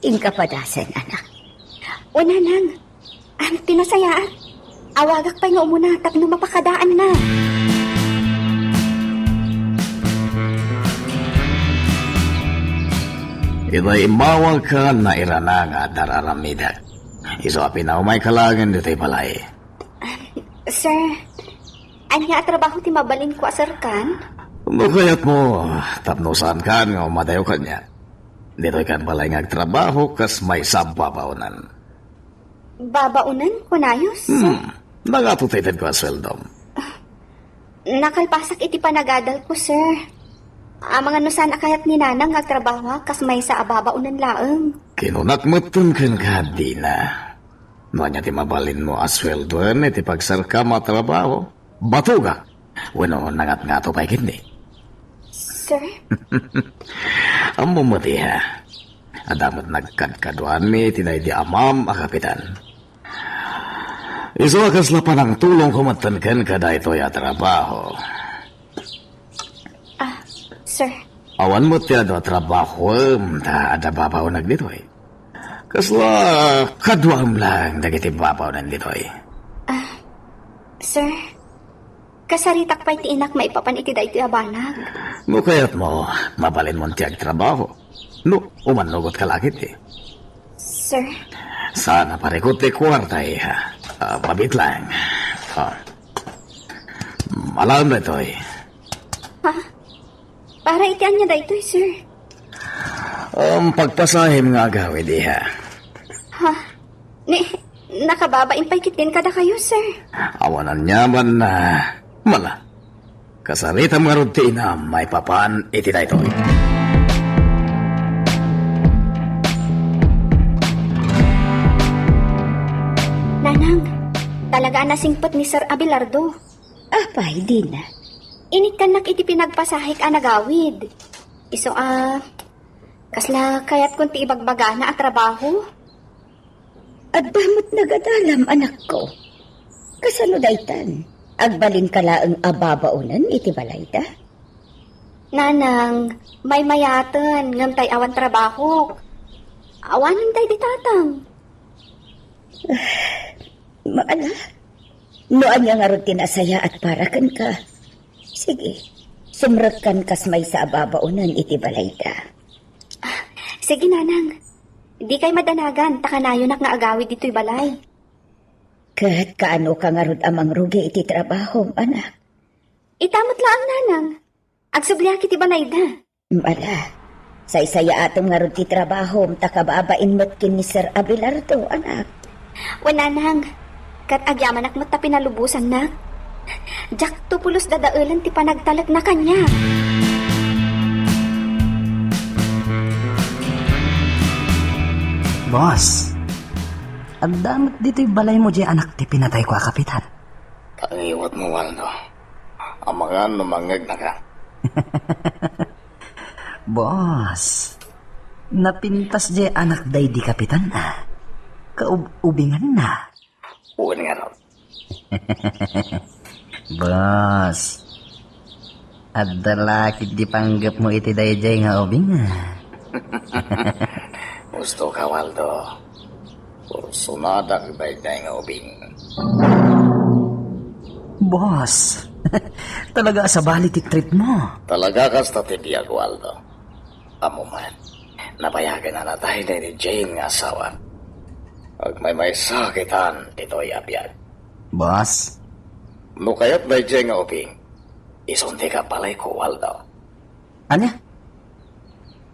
ingkapadasan, anak. O nanang, ang tinasayaan. Awagak pa'y nga umuna tapno mapakadaan na. Ito'y imawag ka na irana nga dararamidak. Iso apin na umay kalagan dito'y balay. Sir, anya trabaho ti mabalin ko asar kan? Kayat mo, tapnusan ka nga umadayo ka niya. Dito'y kan balay nga trabaho kas may sababaunan. Babaunan ko nayos? Nagatutitid ko ang sweldom. Nakalpasak iti panagadal ko, sir. Mga nusan akayat ni nanang agtrabaho kas may sa ababaunan laeng. Kinunakmatun kan ka di na. Noanya ti mabalin mo asweldoan iti pagsarka matrabaho. Batuga. Bueno, nangat-ngato pa'y kindi. Sir? Ang mumati ha. Adamat nagkadkaduan mi tinay di amam a kapitan. Iso akas lapan ang tulong kumatan kan kada ito'y trabaho. Sir, Awan mo ti ado trabaho ta ada babaw nagditoy. Kasla kaduam lang dagiti babaw nanditoy. sir, kasaritak pa'y ti inak maipapan iti da iti abanag. No kayat mo, mabalin mo tiyag trabaho. No, umanugot ka lakit eh. Sir, Sana parekot ti kwartay ha. Mabit lang. Malam na ito eh. para itian niya da ito, sir. Pagpasahim nga gawid eh ha. Nakababain pa'y kitin kada kayo, sir. Awanan nyaman na mala. Kasarita mga rutina may papaan iti na ito. Nanang, talaga nasingpot ni Sir Abelardo. Apay, di na. Inikan nak iti pinagpasahik anagawid. Iso kasla kayat kunti ibagbaga na at trabaho. At damot nagadalam, anak ko. Kasano daytan? Agbalin ka laang ababaunan, iti balay da? Nanang, may mayatan, ngam tay awan trabaho. Awanan tay di tatang. Maala, noan nga ron tinasaya at parakan ka. Sige, sumrat kan kas may sa ababaunan, iti balay da. Sige, nanang. Di kay madanagan, takanayon nak nga agawid dito'y balay. Kahit kaano ka nga ron amang rugi iti trabaho, anak. Itamot lang, nanang. Agsubliak iti balay da. Maala, saysaya atong nga ron ti trabaho, takababain mo't kin ni Sir Abelardo, anak. Nanang, kat agyaman ak mo't ta pinalubusan na. Jak tupulos dadaulan ti panagtalak na kanya. Boss, At damat dito'y balay mo di anak ti pinatay ko kapitan. Tangiwat mo, Waldo. Ang mga numangag na ka. Boss, napintas di anak day di kapitan na. Kaubingan na. Uwan nga ron. Boss, at dalakit di panggap mo iti dayjay nga ubingan. Gusto ka, Waldo. Kursunada ka dayjay nga ubing. Boss, talaga sa balik trip mo. Talaga ka sa tibiyag, Waldo. Amo man, napayagan na tayo ni Jane nga asawa. Pag may sakitan, ito'y abiyag. Boss, No kaya't na Jane nga ubing, isunti ka palay ko, Waldo. anya?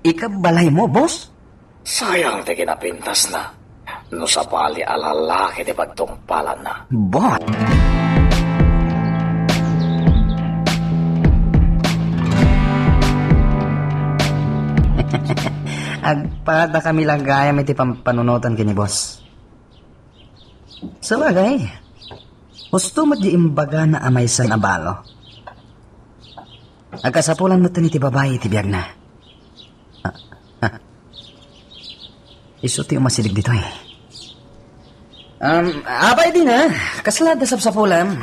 Ikabalay mo, boss? Sayang ti kinapintas na. No sa pali alalaki ti pagtungpalan na. Boss? Agpada kami lang gayam iti pampanunutan kini boss. Sa bagay, gusto mo di imbaga na amay san abalo. Agkasapulan mo iti babae iti biyag na. Iso ti umasilig dito eh. Abay din ha. Kaslada sapsapulan.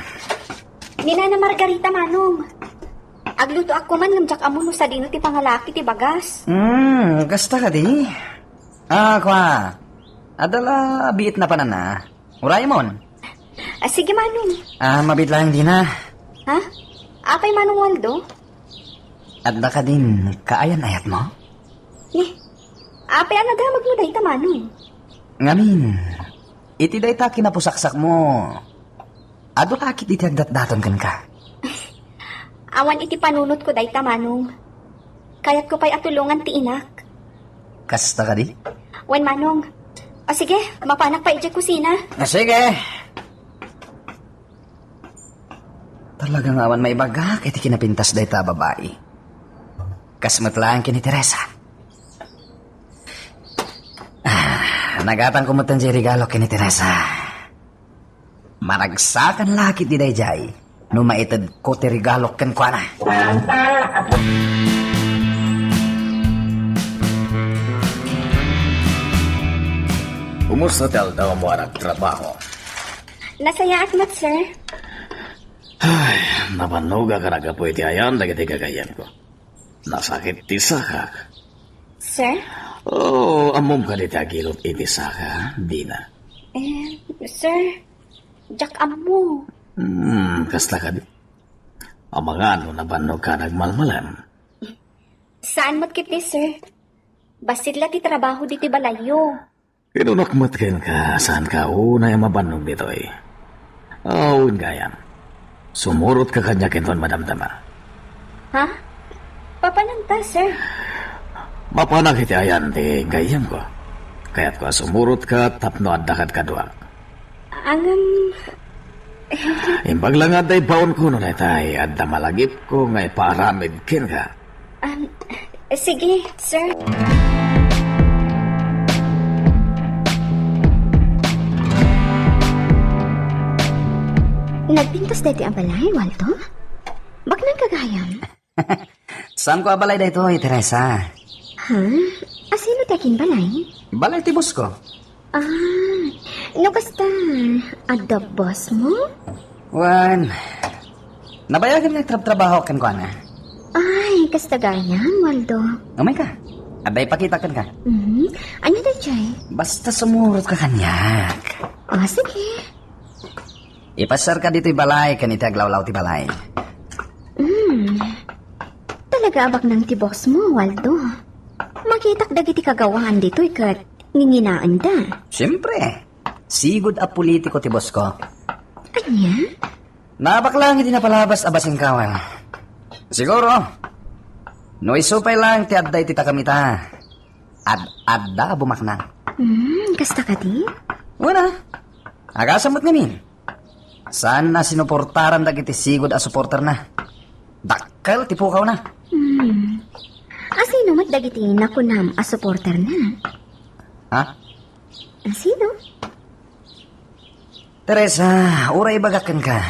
Nina na Margarita, Manong. Agluto ako man ng jak amo no sa dino ti pangalaki ti bagas. Gasta ka di. Kwa. Adala biit na panana. Uraymon. Sige, Manong. Mabit lang din na. Ha? Apay, Manong Waldo? Adda ka din, kaayan-ayat mo? Apay, anadamag mo dahita, Manong. Ngamin, iti dayta kinapusaksak mo. Ado kakit iti agdat-daton kan ka. Awan iti panunot ko dahita, Manong. Kayat ko pa'y atulungan ti inak. Kasta ka di? Wen, Manong. O sige, mapanak pa iti kusina. Sige. Talagang awan may baga iti kinapintas dayta babae. Kasmat lang kini Teresa. Nagatang kumutan si regalo kini Teresa. Maragsakan lakit di dayjay. No maitad ko ti regalo ken kwa na. Kumusta ti daw mo anak trabaho? Nasaya akmat, sir. Ay, napanuga ka na po iti ayan, dagiti kagayan ko. Nasakit ti saka. Sir? Amom ka di tagilot iti saka, di na. Sir, jak amo. Kasta ka di. Ang mga ano napanog ka nagmalmalan. Saan mo't kiti, sir? Basit la ti trabaho di ti balayo. Kinunakmat ka, saan ka una yung mabanog dito eh. Awin gayan. Sumurot ka kanya kinton madamdama. Ha? Papananta, sir. Mapanag iti ayan ti gayam ko. Kaya't ko sumurot ka tapno at dakat kadwa. Imbag lang at ay baon ko nun ay at damalagip ko ngay paramid kin ka. Sige, sir. Nagpintas dati ang balay, Waldo? Bak nang kagayam? Saan ko abalay dito, Teresa? Ha? Asino takin balay? Balay ti boss ko. No basta, ada boss mo? Wan, nabayagan na trabaho kan ko na. Ay, kasta ganyan, Waldo. Umay ka. Aday pakita kan ka. Ano na, Jay? Basta sumurot ka kanyak. Sige. Ipasar ka dito'y balay, kaniti aglawlaw ti balay. Talaga abak ng ti boss mo, Waldo. Makitak dagiti kagawahan dito ikat ninginaan da. Siyempre, sigud a politiko ti boss ko. Anya? Nabak lang hindi napalabas abasing kawal. Siguro, no isupay lang ti adday ti takamita. Adda bumakna. Kasta ka di? Wala, agasamot ngamin. Saan na sinuportaran dagiti sigud a supporter na? Dakkel ti pukaw na. Asino mat dagiti nakunam a supporter na? Ha? Asino? Teresa, uray bagakan ka.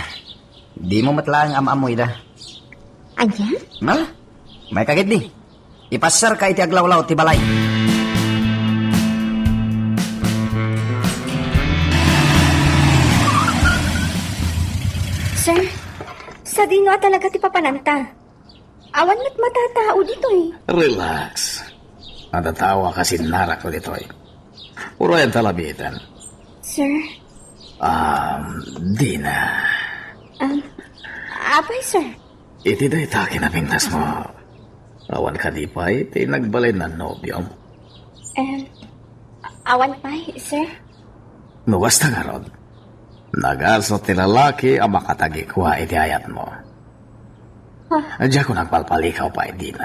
Di mo matlaang am-amoy da. Anya? Mal, may kagit di. Ipasar ka iti aglawlaw ti balay. Sir, sa di nga talaga ti papananta. Awan na't matatao dito eh. Relax. Natatawa kasi narak ko dito eh. Puro yan talabitan. Sir, Di na. apay sir. Iti da itake na pintas mo. Awan ka di pa, iti nagbalay na nobyo mo. Awan pa sir. Nuwas na nga ron. Nagasot ti lalaki ang makatagi kuha iti ayat mo. Diya ko nagpalpalikaw pa iti na.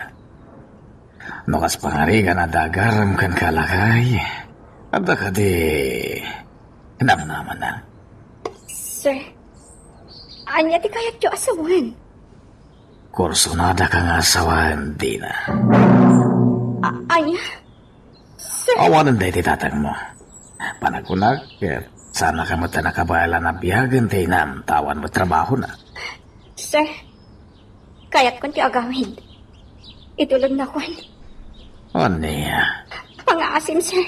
Nukas pangarigan na dagaram kan kalakay. At ka di... Namnaman na. Sir, anya ti kayat yo asawan. Kursunada ka nga asawan, di na. Anya? Sir, Awanan da iti tatang mo. Panagunak, sana ka mo nakabaala na biyagan tayo na tawan mo trabaho na. sir. Kayat kon ti agawin. Itulog na kon. O niya, Pangaasim sir.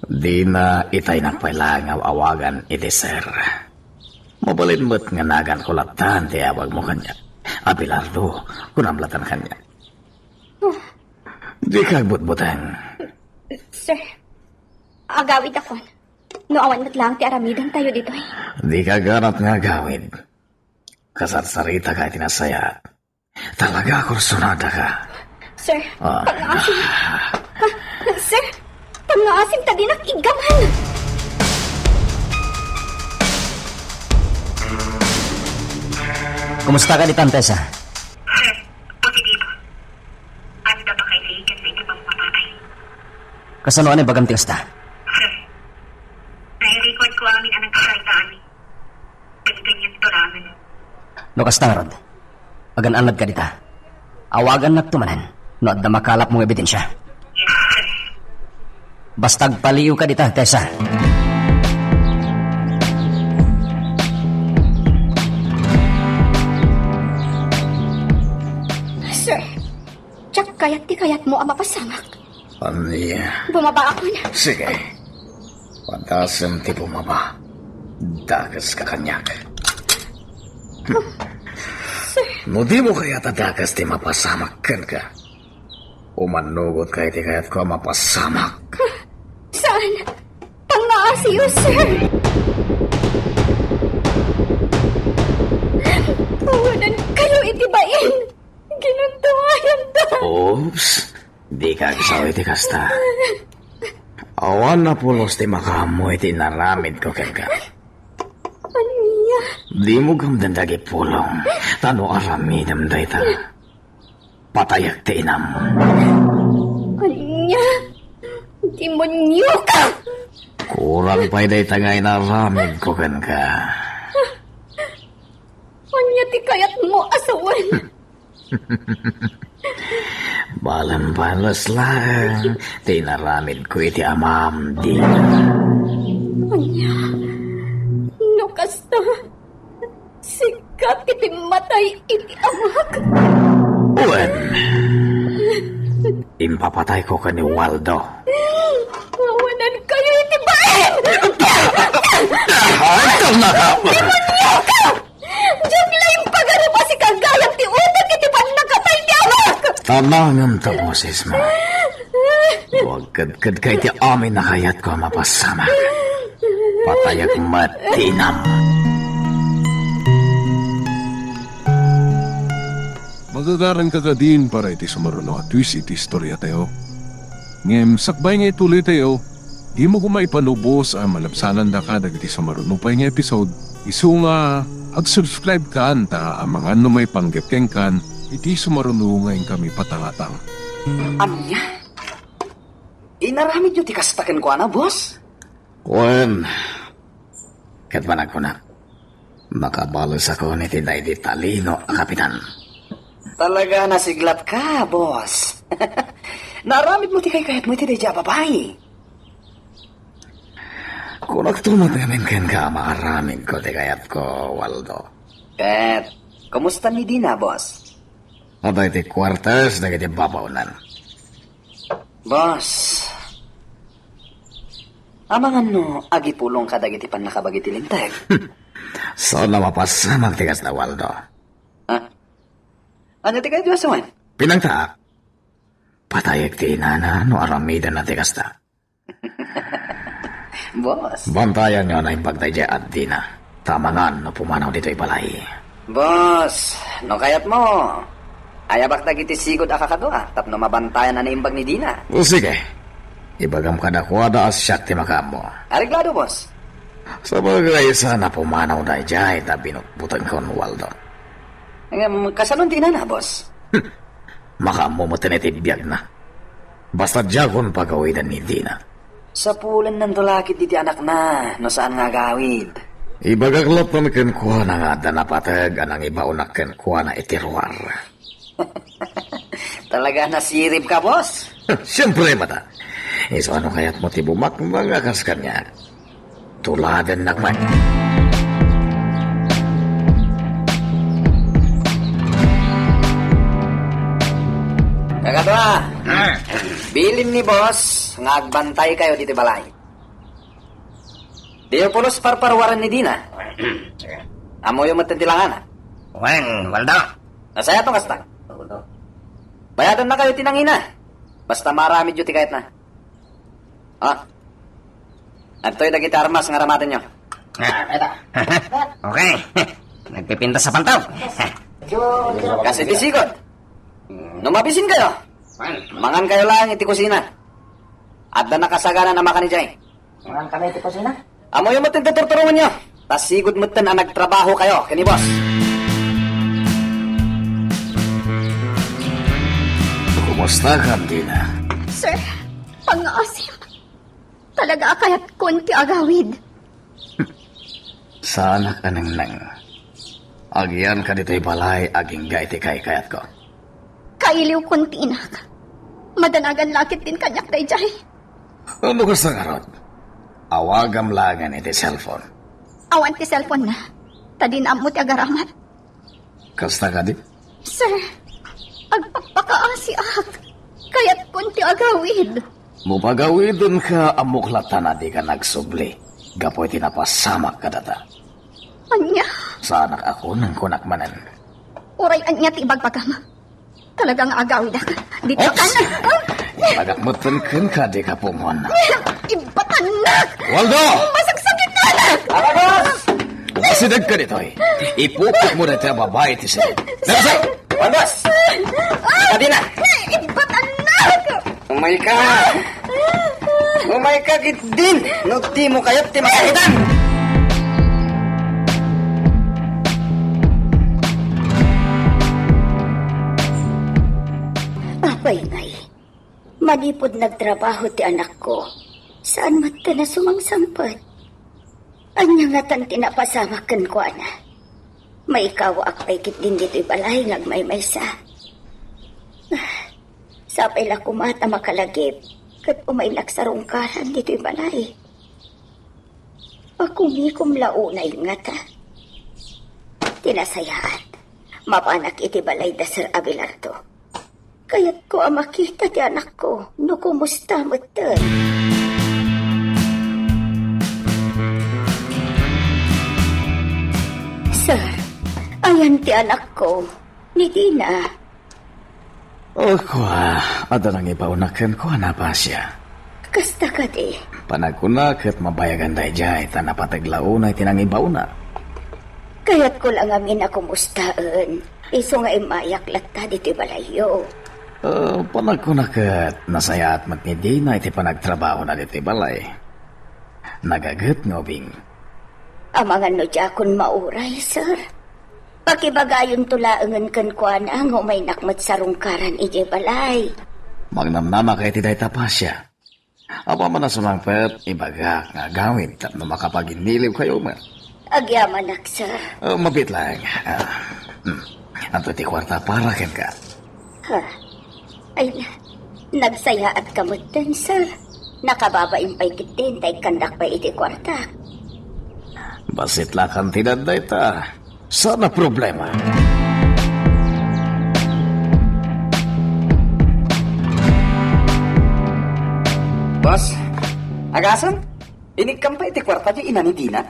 di na itay na kailangaw awagan iti sir. Mabalin mo't nga nagan kulatan ti awag mo kanya. Abilardo, kunamlatan kanya. Di kagbutbutan. Sir, agawid akon. No awan na't lang ti aramidan tayo dito eh. Di ka ganap nga gawin. Kasarsarita ka itinasaya. Talaga kursunada ka. Sir, pangaasim. Sir, pangaasim ta din ang igaman. Kumusta ka di Tantesa? Sir, positibo. Ano na ba kayo naiigan sa inyong mamatay? Kasano ni bagang tiasta? Sir, nai-record ko amin ang nagkasaitaan ni. Ganyan ito ramen. No kastangarod. Agan-anad ka dita. Awagan na tumanan. No adda makalap mong ebidensya. Yes, sir. Bastag paliw ka dita, Tessa. Sir, tsak kayat ti kayat mo ang mapasamak. Niya. Bumaba ako na. Sige. Pantasem ti bumaba. Dagas ka kanyak. No di mo kaya tadagas ti mapasamak kan ka. Umanugot kaya ti kayat ko mapasamak. Saan? Pangaasiyo, sir. Tawanan kayo itibain. Ginuntuwayan ta. Oops. Di ka kisaw iti kasta. Awan na pulos ti makamoy ti naramid ko kan ka. Anya? Di mo gamdan dagi pulong. Tano aramidam da ita. Patayak ti inam. Anya? Demonyo ka! Kurang pa'y da ita nga inaramid ko kan ka. Anya ti kayat mo asawan. Balas lang. Tinaramid ko iti amam di. Anya? No kasta. Sikat iti matay iti amak. Uwan. Impapatay ko ka ni Waldo. Tawanan kayo itibain! Ito na! Diyan lang pagano pa si kagayang ti utak iti pan nakatay ti amak! Tamangan to, boses mo. Huwag kadkad ka iti amin na kayat ko mapasama. Patayak matinam. Magagaran ka din para iti sumaruno at twist iti istorya tayo. Ngem, sakbay nga ituloy tayo, di mo kumaipanubos ang malabsanan da ka dagiti sumaruno pa nga episode. Isu nga, ag-subscribe ka anta ang mga may panggepkeng kan, iti sumaruno ngayon kami patangatang. Anya? Inaramid yung tikastakan ko, ana, boss? Juan, katmanag ko na. Makabalos ako ni Tinay di Talino, kapitan. Talaga nasiglat ka, boss. Naramid mo ti kay kahit mo ti deja babae. Kung nagtunod namin ka, maaramin ko ti kayat ko, Waldo. Ket, kumusta ni Dina, boss? Aday ti kwartas na kiti babaunan. Boss, amangan no, agi pulong ka dagiti pan nakabagiti lintag. So na mapasamag tigas na, Waldo. Ha? Ano ti kayo asawan? Pinangta, patayag ti inana no aramida na tigas na. Boss. Bantayan nyo na impagtay at di na. Tamangan no pumanaw dito ibalay. Boss, no kayat mo. Ayabak dagiti sigod akakadwa, tapno mabantayan na naimbag ni Dina. O sige, ibagam ka na kuwada as siyak ti makam mo. Ariglado, boss. Sa bagay sana pumanaw na ijay ta binutbutan ko, Waldo. Kasanon Dina na, boss. Makam mo mo tinitibiyag na. Basta diyakon pagawidan ni Dina. Sa pulan ng tulakit diti anak na, no saan nga gawid. Ibagaklap na kuha na nga danapatag anang ibaunak kuha na itirwar. Talaga nasirip ka, boss. Siyempre, mata. So ano kaya't mo tibumak mga kas kanya? Tuladan nakman. Kakadwa, bilin ni boss, nga agbantay kayo dito balay. Di yung pulos parparwaran ni Dina. Amo yung matintilangan, ha? Wen, Waldo. Nasaya itong kasta. Bayadan na kayo tinangina. Basta marami duty kahit na. Antoy dagiti armas nga ramatin nyo. Okay. Nagpipinta sa pantaw. Kasi bisigod. Numabisin kayo. Mangan kayo lang iti kusina. At na nakasagana na makanijay. Mangan kami iti kusina? Amo yung matin tuturturungan nyo. Tas sigod mutan ang nagtrabaho kayo. Kini boss. Kumusta ka, Dina? Sir, pang-asim. Talaga kaya't kunti agawid. Sana ka nang. Agyan ka dito'y balay, aging gaiti kay kayat ko. Kailiw kunti inak. Madanagan lakit din kanyak dayjay. Ano ka sa karot? Awagam langan iti cellphone. Awan ti cellphone na. Tadin amot agaramat. Kasta ka di? Sir, agpapakaasi ak. Kaya't kunti agawid. Mupagawidon ka amuklatan na di ka nagsubli. Gapoy tinapasamak ka data. Anya, Sa anak ako ng kunakmanan. uray anya ti ibagbagam. Talagang agawid ak. Dito ka na. Pagakmutan ka di ka pumon. Ibatan na. Waldo! Masagsagit na na. Masidag ka dito eh. Ipupit mo na tayo babae ti siya. Nasay! Boss! Adi na! Ibatan na. Umay ka! Umay ka git din! No di mo kayo't ti masakitan! Apay ngay. Malipod nagtrabaho ti anak ko. Saan mat ka na sumangsampat? Anya nga tan tinapasamakan ko, ana. May ikawa akpay kit din dito'y balay ngagmay-maysa. Sapay la kumata makalagip. Kat umaylak sa rungkaran dito'y balay. Pakumikom launay nga ta. Tinasayaan. Mapanak iti balay da Sir Abelardo. Kaya't ko ang makita ti anak ko. No kumusta mo tan? Sir, ayan ti anak ko. Ni Dina. O kwa, ada nang ipaunakan ko na pa siya. Kasta ka di. Panagkunak at mabayagan dahi jay, tanapataglaunay tinangibaw na. Kaya't ko lang amin na kumustaan. Iso nga imayak lata dito balayo. Panagkunak at nasaya at matnidi na iti panagtrabaho na dito balay. Nagagat ngobing. Amangan no jakon mauray, sir. Pakibagayon tulaangan kan kwa na nga may nakmat sa rungkaran ije balay. Magnamnama kay ti dahi tapasya. Apa man na sumangpet, ibaga nga gawin tapno makapaginiliw kayo man. Agyaman nak, sir. Mabit lang. Anto ti kwarta para ken ka. Ha? Ay na, nagsaya at kamutan, sir. Nakababain pa'y kitin, tay kandak pa'y iti kwarta. Basit lakang tinanday ta. Sana problema. Boss, agasan? Inikam pa iti kwarta di ina ni Dina.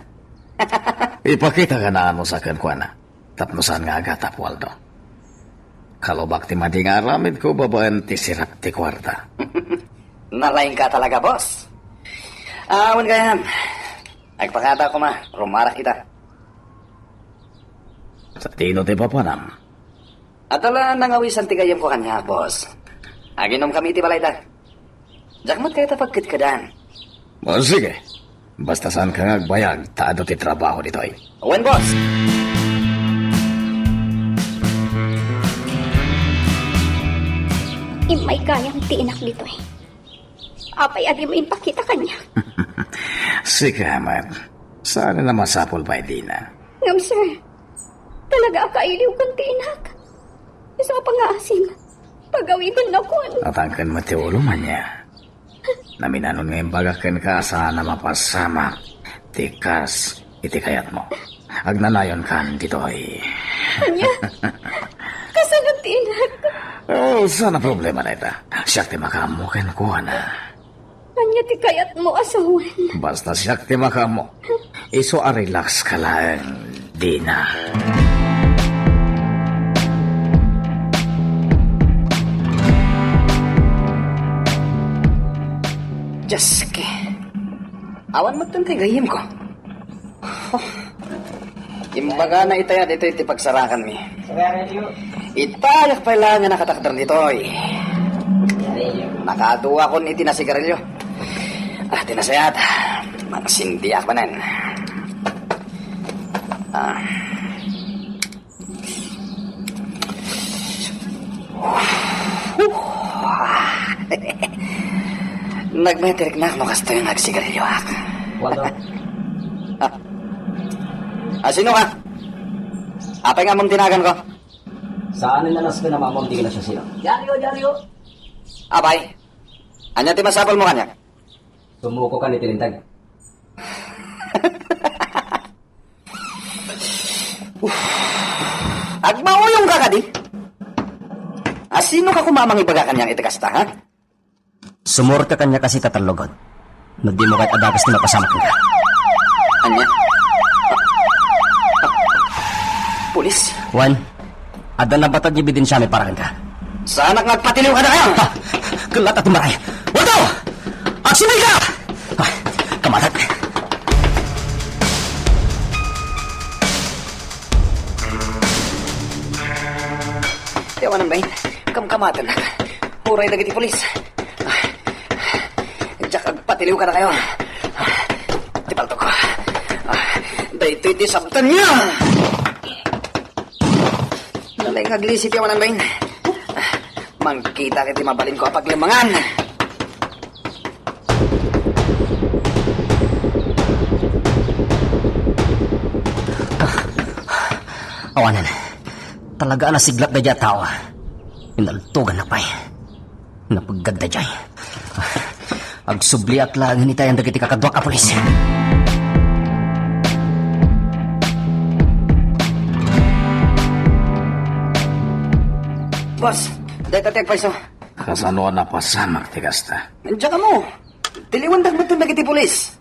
Ipakita ka na ano sa kankwana. Tapnosan nga agata, Waldo. Kalobak ti mading aramid ko babaan ti sirap ti kwarta. Nalaing ka talaga, boss. Awan kayan. Nagpakata ko ma, rumara kita. Sa tino ti papanam. At ala nangawisan ti gayam ko kanya, boss. Aginom kami iti balay da. Jakmat kayo tapagkit ka dan. O sige. Basta saan ka ngagbayag, taado ti trabaho dito ay. Uwan, boss. Imay kayang tiinak dito eh. Apay agi mo impakita kanya. Sige, man. Sana na masapol pa Dina. Ngam sir, talaga akailiw kang tiinak. Isa pa nga asin. Pagawiban na kon. Natangkan mo ti ulo man niya. Naminanon ngayon bagakan ka sana mapasama. Tikas, iti kayat mo. Agnanayon kan dito ay. Kanya, kasagot tiinak. Oh, sana problema na ita. Siyak ti makamukin ko na. Kanya ti kayat mo asawan. Basta siyak ti makamo. Iso a relax ka lang, Dina. Jaske. Awan magtantay gayim ko. Oh. Imbaga na itaya dito iti pagsarakan mi. Itayak pa lang nga nakatakdar dito eh. Nakaduwa kon iti na sigarilyo. Tinasayat. Manasindiak manan. Nagmeterik na ako kasto yung nagsigarilyo ak. Waldo, Sino ka? Apay nga mong tinagan ko. saan na nas ka na mamam di ka na siya sila? Diaryo! Apay, anya ti masapol mo kanya? Sumuko ka ni Tilintag. Agmauyong ka di? Sino ka kumamang ibaga kanyang itikasta, ha? Sumur ka kanya kasi tatalogod. No di mo kahit adagas na napasamak ka. Anya? Pulis? Juan, ada na batad niya bidin siya may parakan ka. Sana nagpatiliw ka na kayo! Ha! Kalat at maray! Waldo! Aksimay ka! Ah, kamalat! Yawanan ba yun? Kamkamatan na. Huray na giti polis. Diyak agpatiliw ka na kayo. Tipalto ko. Dahito iti sabtan niya! Nalay ngaglisip yawanan ba yun? Mangkita kiti mabalin ko paglimangan. Awanan. Talaga na siglap na dya tao. Inaltugan na pa'y. Napaggad na dyan. Agsubli at lang ni tayong dagiti kakadwa ka polis. Boss, dahil tatag paiso. Kasano na pasamak ti kasta. Nandiyan ka mo. Tiliwan dag mo itong nagiti polis.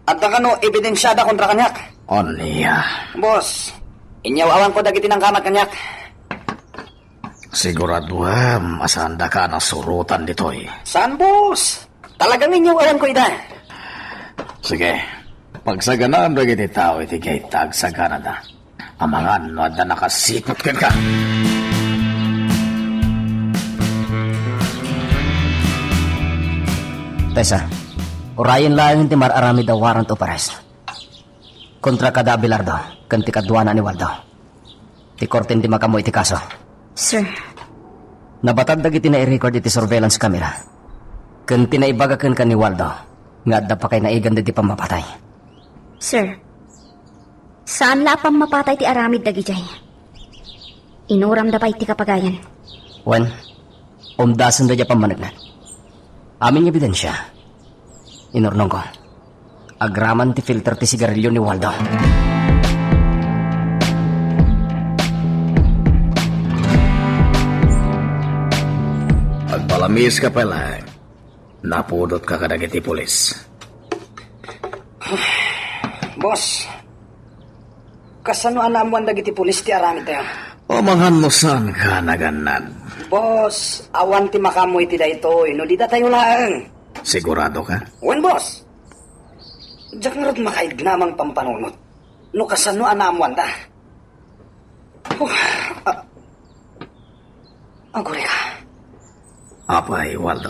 At ang kano, ebidensyada kontra kanyak. Onya. Boss, inyawawan ko dagiti ng kamat kanyak. Sigurado masanda ka na surutan dito eh. Saan, boss? Talagang inyawawan ko ida. Sige. Pagsaganaan rin iti tao iti kay tag sa Canada. Amangan no adda nakasipot ka. Tessa, urayan lang yung timar arami da warrant of arrest. Kontra kada Abelardo, kanti kadwana ni Waldo. Ti korten ti makamoy ti kaso. Sir, Nabatad dagiti na i-record iti surveillance camera. Kanti na ibagakan ka ni Waldo, nga adda pa kay naigan di pamapatay. sir. Saan lapang mapatay ti aramid dagijay? Inuram da pa iti kapagayan. Wen, umdasan da dya pamanagnan. Aming ebidensya, Inurnong ko. Agraman ti filter ti sigarilyo ni Waldo. Pagpalamis ka pala, napudot ka kadagiti pulis. Boss, kasano anamuan dagiti pulis ti arami tayo? O manghan mo saan ka naganad? Boss, awan ti makamoy ti daytoy, no di da tayo lang. Sigurado ka? Wen, boss. Diyak nga rin makaidnamang pampanunot. No kasano anamuan da? Agore ka. Apay, Waldo.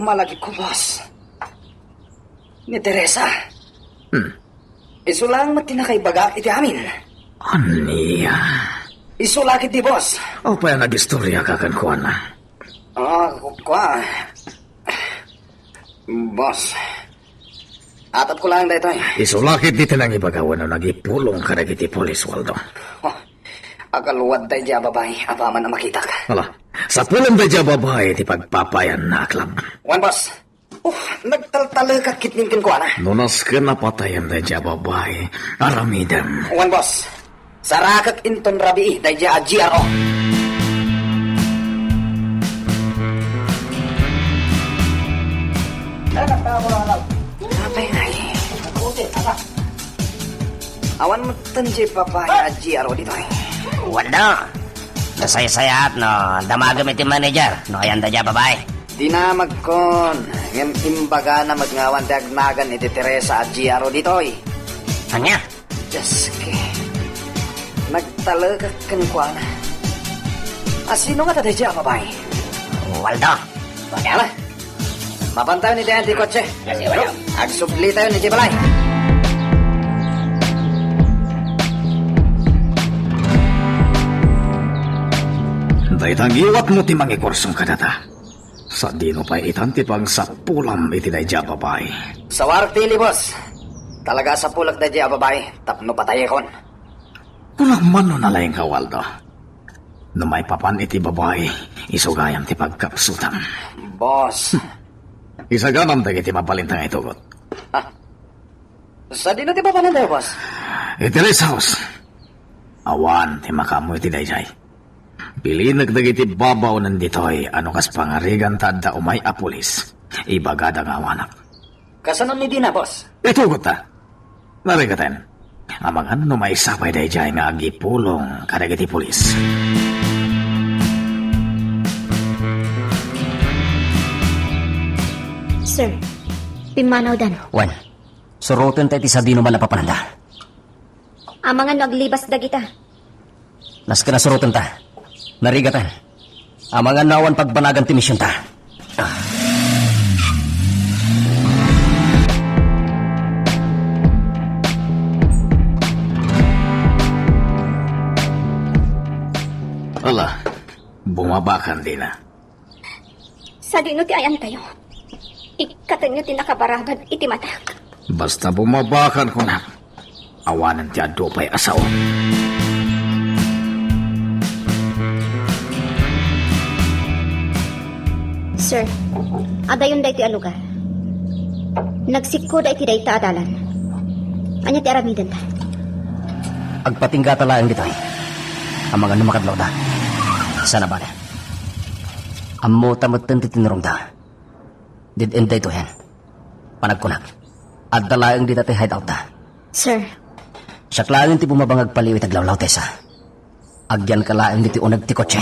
Malagi ko, boss. Ni Teresa. Iso lang matinakaibaga iti amin. Aniya? Iso lakit di, boss. O pa nag-istorya ka kan kuha na? Kwa. Boss. Atat ko lang dito. Isulakit di tinang ibagawan na nagipulong ka na kiti polis, Waldo. Akaluwad tayo dyan, babae. Apaman na makita ka. Wala, sa pulong da dya babae ti pagpapayan na aklam. Wan, boss. Nagtaltala ka kitningkin ko, ana. Nunas ka napatayan da dya babae, aramidam. Wan, boss. Sarakak inton rabi, tayo dyan GRO. Apay nga eh. Awan mo tanji papaya GRO dito eh. Waldo! Nasaya-sayat, no? Damaga mi ti manager. No, ayan da dya, babae. Dinamag kon. Ngem imbaga na magngawan ti agnagan iti Teresa at GRO dito eh. Anya? Diyos ke. Nagtalaga kan kwa na. Sino nga tayo dyan, babae? Waldo! Kaya na. Mapantayo ni Tiyan ti kotse. Agsubli tayo ni Jibalay. Dahitang iwat mo ti mangikursong kadata. Sa dino pa itan ti pang sa pulam iti da dya babae. Sa warak tili, boss. Talaga sa pulak na dyan, babae. Tapno patay kon. Kulang man no nalayang ka, Waldo. No may papan iti babae, isugayam ti pagkapsutan. Boss. Isaganam dagiti mapalintang itugot. Sa di na ti papanan tayo, boss? Iti res house. Awan ti makamu iti dayjay. Pili nagdagiti babaw nanditoy ano kas pangarigan tadda umay apulis. Ibagada nga awanak. Kasanon ni Dina, boss? Itugot ta. Narigatan. Amangan no may sapay dayjay nga agipulong kadagiti pulis. Sir, pimanaw dan. Wan, surutin tayo ti sa dino man napapananda. Amangan naglibas dagita. Nas ka na surutin ta. Narigatan. Amangan nawan pagbanagan ti misyon ta. Ala, bumabakan din na. Sa dino ti ayan tayo. Ikatan nyo ti nakabaraban iti matak. Basta bumabakan ko na. Awanan ti ado pa'y asawa. Sir, adayon day ti alugar. Nagsikko day ti day ta adalan. Anya ti aramidan ta. Agpatinggata lang dito eh. Ang mga namakadlaw da. Sana ba na? Amo tamutin ti tinurong da. Did end to hen. Panagkunag. At dalaang di dati hideout ta. Sir, Siyaklaang ti bumabangag paliw itaglawlaw tesa. Agyan ka laang di ti unag ti kotse.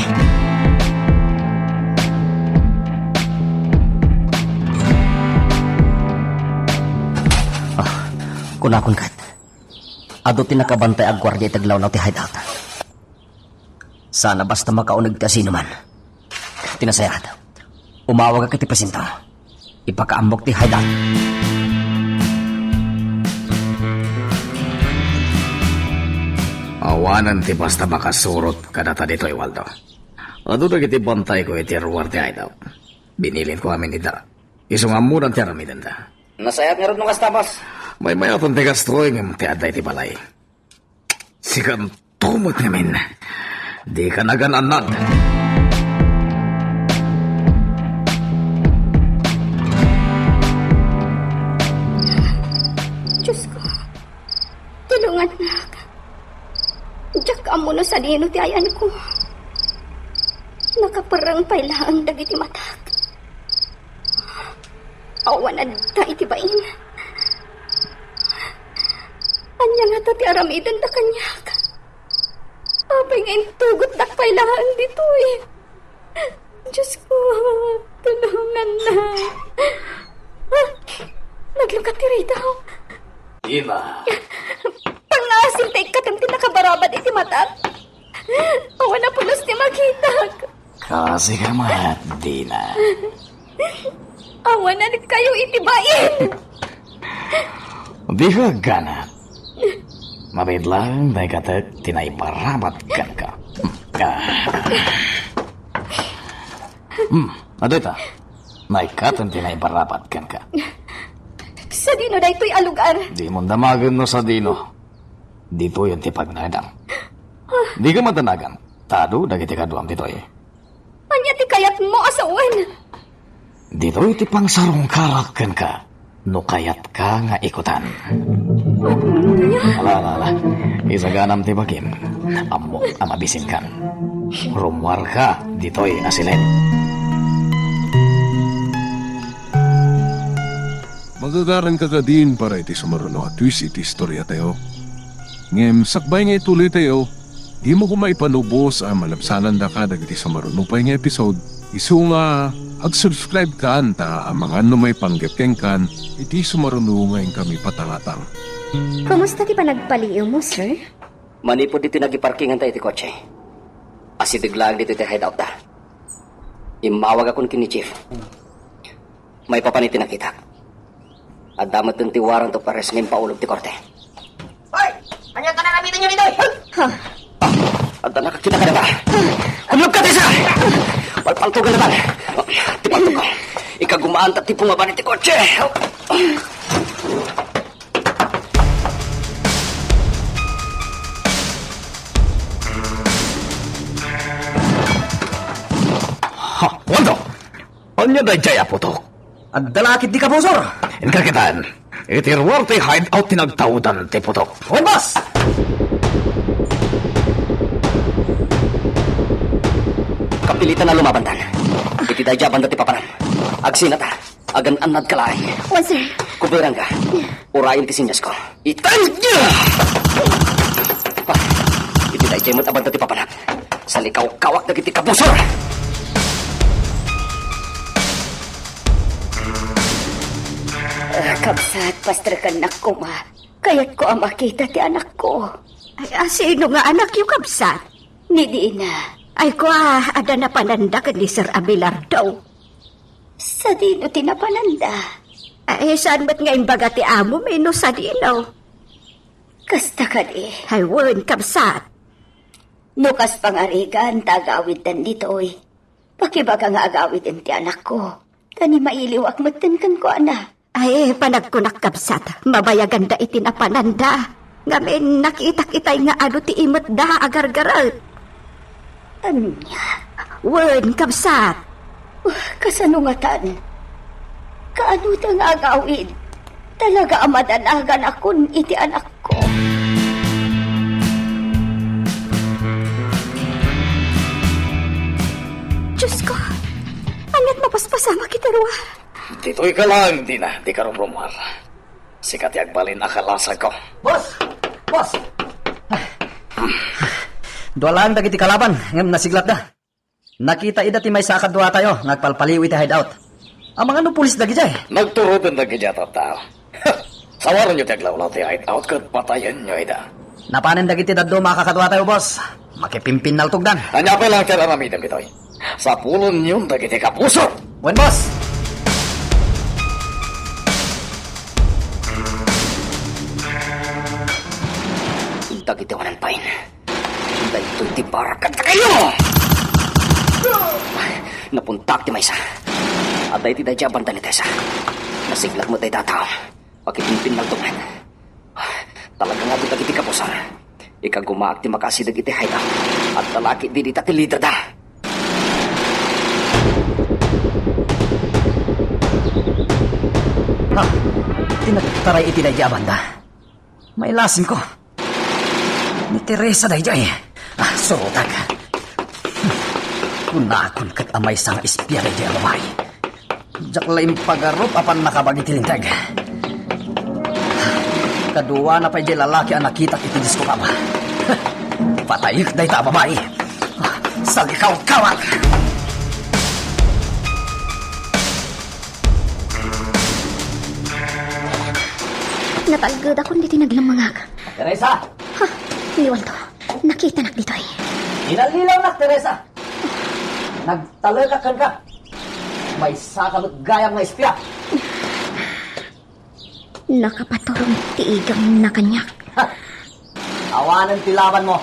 Kunakon kat. Ado tinakabantay ag gwardiya itaglawlaw ti hideout. Sana basta makaunag ti asino man. Tinasayad. Umawag ka ti pasinto. Ipakaambok ti hideout. Awanan ti basta makasurot kadata dito ay Waldo. Ado dagiti bantay ko iti ruwar ti hideout. Binilin ko amin ita. Isungamuran ti aramidan da. Nasayat nga rin nung kasta, boss. May mayatan ti gastroy ng ti aday ti balay. Sikan tumot ngamin. Di ka nagananad. Pero nga anak, diyak ka mo no sa dino ti ayan ko. Nakaparang pailaang dagiti matak. Awan na ta itibain. Anya nga ta ti aramidan da kanyak. Apay nga intugot dak pailaang dito eh. Diyos ko, tulungan na. Naglukat ti Rita. Dina, Pangasim tay katamti nakabarabad iti matak. Awan na pulos ti makita. kasi ka mat, Dina. Awan na kayo itibain. Di ka ganat. Mabait lang, dahil katak, tinaiparabat kan ka. Ano ito? Naikatan tinaiparabat kan ka. Sa dino na ito'y alugar. Di mo damagan no sa dino. Dito yung tipag nadam. Di ka matanagan. Tado, dagiti ka duam dito eh. Anya ti kayat mo asawan. Dito yung tipang sarong karak kan ka. No kayat ka nga ikutan. Ala. Isaganam ti bagim. Amok amabisin kan. Rumwar ka, dito'y asilen. Magagaran ka ka din para iti sumaruno at twist iti istorya tayo. Ngem, sakbay nga ituloy tayo, di mo kumaipanubos ang malabsanan da ka dagiti sumaruno pa nga episode. Isu nga, ag-subscribe ka ta ang mga may panggepkeng kan, iti sumaruno ngayon kami patangatang. Kumusta ti panagpaliw mo, sir? Manipod dito nagiparkingan tayo iti kotse. Asidiglaan dito iti hideout da. Imawag akong kini chief. May papaniti nakita. At damat ng tiwaran to pares ngayon paulog ti korte. Hoy! Kanya ka na namitan nyo dito! At nakakita ka na ba? Hulog ka, Tisa! Palpalto ka na ba? Tipalto ka. Ikagumaan at tipungaban iti kotse. Ha, wando! Anya da jaya putok. At dalakit di ka, Bosor! Inkakitaan, itirwar ti hideout tinagtawdan ti putok. Hoy, boss! Kapilitan na lumabandan. Iti dayaban dati papanan. Agsinata. Agan anad kalay. Wan, sir. Kuberang ka. Urayin ti sinyas ko. Itan! Pa, iti dayay mo't aban dati papanan. Sa likaw kawak na kiti kabusor! Kabsat, pastrakan na ko, ma. Kaya't ko ang makita ti anak ko. Ay, sino nga anak yung kabsat? Ni Dina. Ay, ada na pananda ka ni Sir Abelardo. Sa dino tinapananda. Ay, saan ba't nga imbaga ti amo may no sa dino? Kasta ka di. Ay, wen, kabsat. Nukas pangarigan, tagawid dan dito'y. Pakibaga nga agawid din ti anak ko. Tani mailiwak matan kan ko, ana. Ay, panagkunak kabsat. Mabayagan da itinapananda. Ngamin, nakita-kitay nga ano ti imot da agar-garal. Anya, Wen, kabsat. kasanungatan. Kaano ta nga agawid? Talaga amadanagan akon iti anak ko. Diyos ko, anyat mapaspasama kita ruwa. Dito'y ka lang, Dina, di ka rumrumar. Sikat yagbalin akalasa ko. Boss! Boss! Dua lang dagiti kalaban, ngam nasiglat da. Nakita ida ti may sakad dua tayo, nagpalpaliw iti hideout. Ang mga no pulis dagi jay. Nagturutan na gijata tao. Sawaran nyo taglawlaw ti hideout kat patayan nyo ida. Napanin dagiti daddo makakadwa tayo, boss. Makipimpin naltugdan. Anya pa lang tira namidam ito'y. Sa pulon yun dagiti kapuso. Wen, boss! Dagiti wanan pain. Dahito ti barakat na kayo! Napuntak ti maysa. At dahi ti dayaban da ni Tessa. Nasiglat mo dahi tataw. Pakipimpin ng tuman. Talaga nga doon dagiti kapusar. Ikagumaak ti makasidag iti hideout. At talaki di dita ti leader da. Ha? Tinagtaray iti dayaban da. May lasin ko. Ni Teresa dayjay. Surutag. Kunakon kat amay sang espya dayjay ang babae. Jak lain pagarup apan nakabagi tilintag. Kadua na pa di lalaki ang nakita kitidis ko kama. Patayik day ta babae. Sagi kawat-kawat. Natalgad ako hindi tinaglamangag. Teresa! Ha, iniwan to. Nakita nak dito eh. Inalilaw na, Teresa! Nagtalagakan ka. May sakamot gayang na espya. Nakapaturong tiigang na kanyak. Awanan tilaban mo.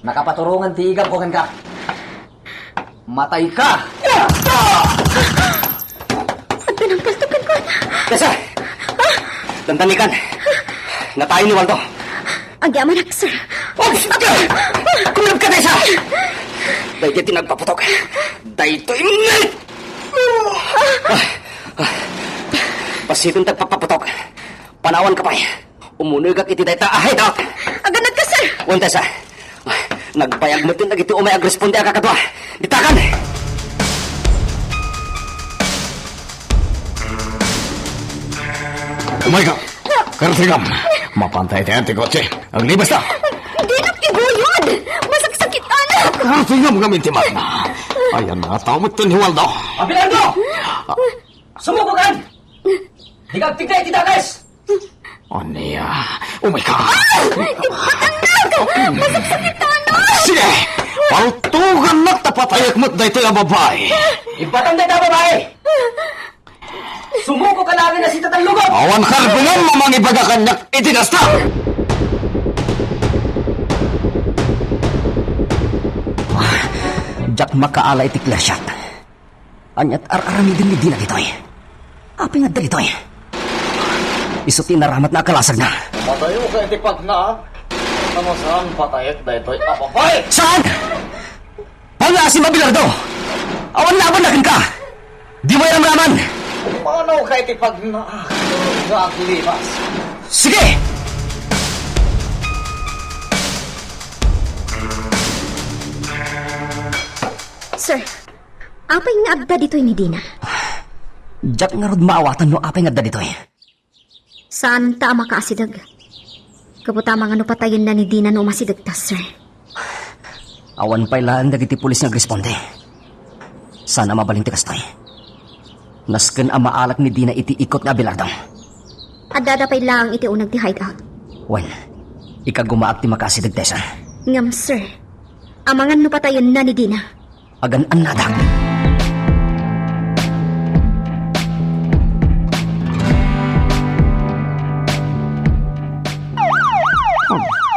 Nakapaturungan tigang ko ka. Matay ka! At pinampaltukan ko na. Teresa! Dandanikan! Natayo ni Waldo. Ang yamanak, sir. Kulab ka, Teresa! Dahil ka tinagpaputok. Dahil ito init! Pasitong tagpapaputok. Panawan ka pa. Umunoy ka kiti dahil ta-ahid out. Aganad ka, sir. Wan, Teresa. Nagpayag mo din na iti umay agresponde ang kakadwa. Ditakan! Umay ka! Karatigam! Mapantay tayo ang tikotse. Ang libas na! Di na iguyod. Masaksakitan. Karatigam kami timat na. Ayan na, tao mo ito ni Waldo. Abelardo! Sumubukan! Higag-tigay titakas! O niya, umay ka! Masaksakitan. Sige! Paltugan na tapatayak mo't na ito yung babae. Ibatang na babae! Sumuko ka lagi na si Tatang Lugod! Awan karbunan mamang ibagakanyak itinasta! Jak makaala iti klasyat. Anyat ar-aramidin ni Dina ditoy. Api nga ditoy. Isuti naramat na akalasag na. Matayo ka itipag na. Ano saan patayat na ito'y apapay? Saan? Wala si Mabilardo! Awan laban na ka! Di mo yan raman! Paano ka itipag na? Gaglibas. Sige! Sir, apay nga abda dito'y ni Dina. Jak nga rod maawatan no apay nga da ditoy. Saan ta makaasidag? Kaputamang ano patayin na ni Dina no masidag ta, sir. Awan pa'y laan dagiti pulis nga responde. Sana mabaling ti kastoy. Nasken ang maalak ni Dina iti ikot nga Abelardo. Adada pa'y lang iti unag ti hideout. Wen, ikagumaak ti makasidag tesa. Ngam, sir. Amangan no patayin na ni Dina. Agan an nadak.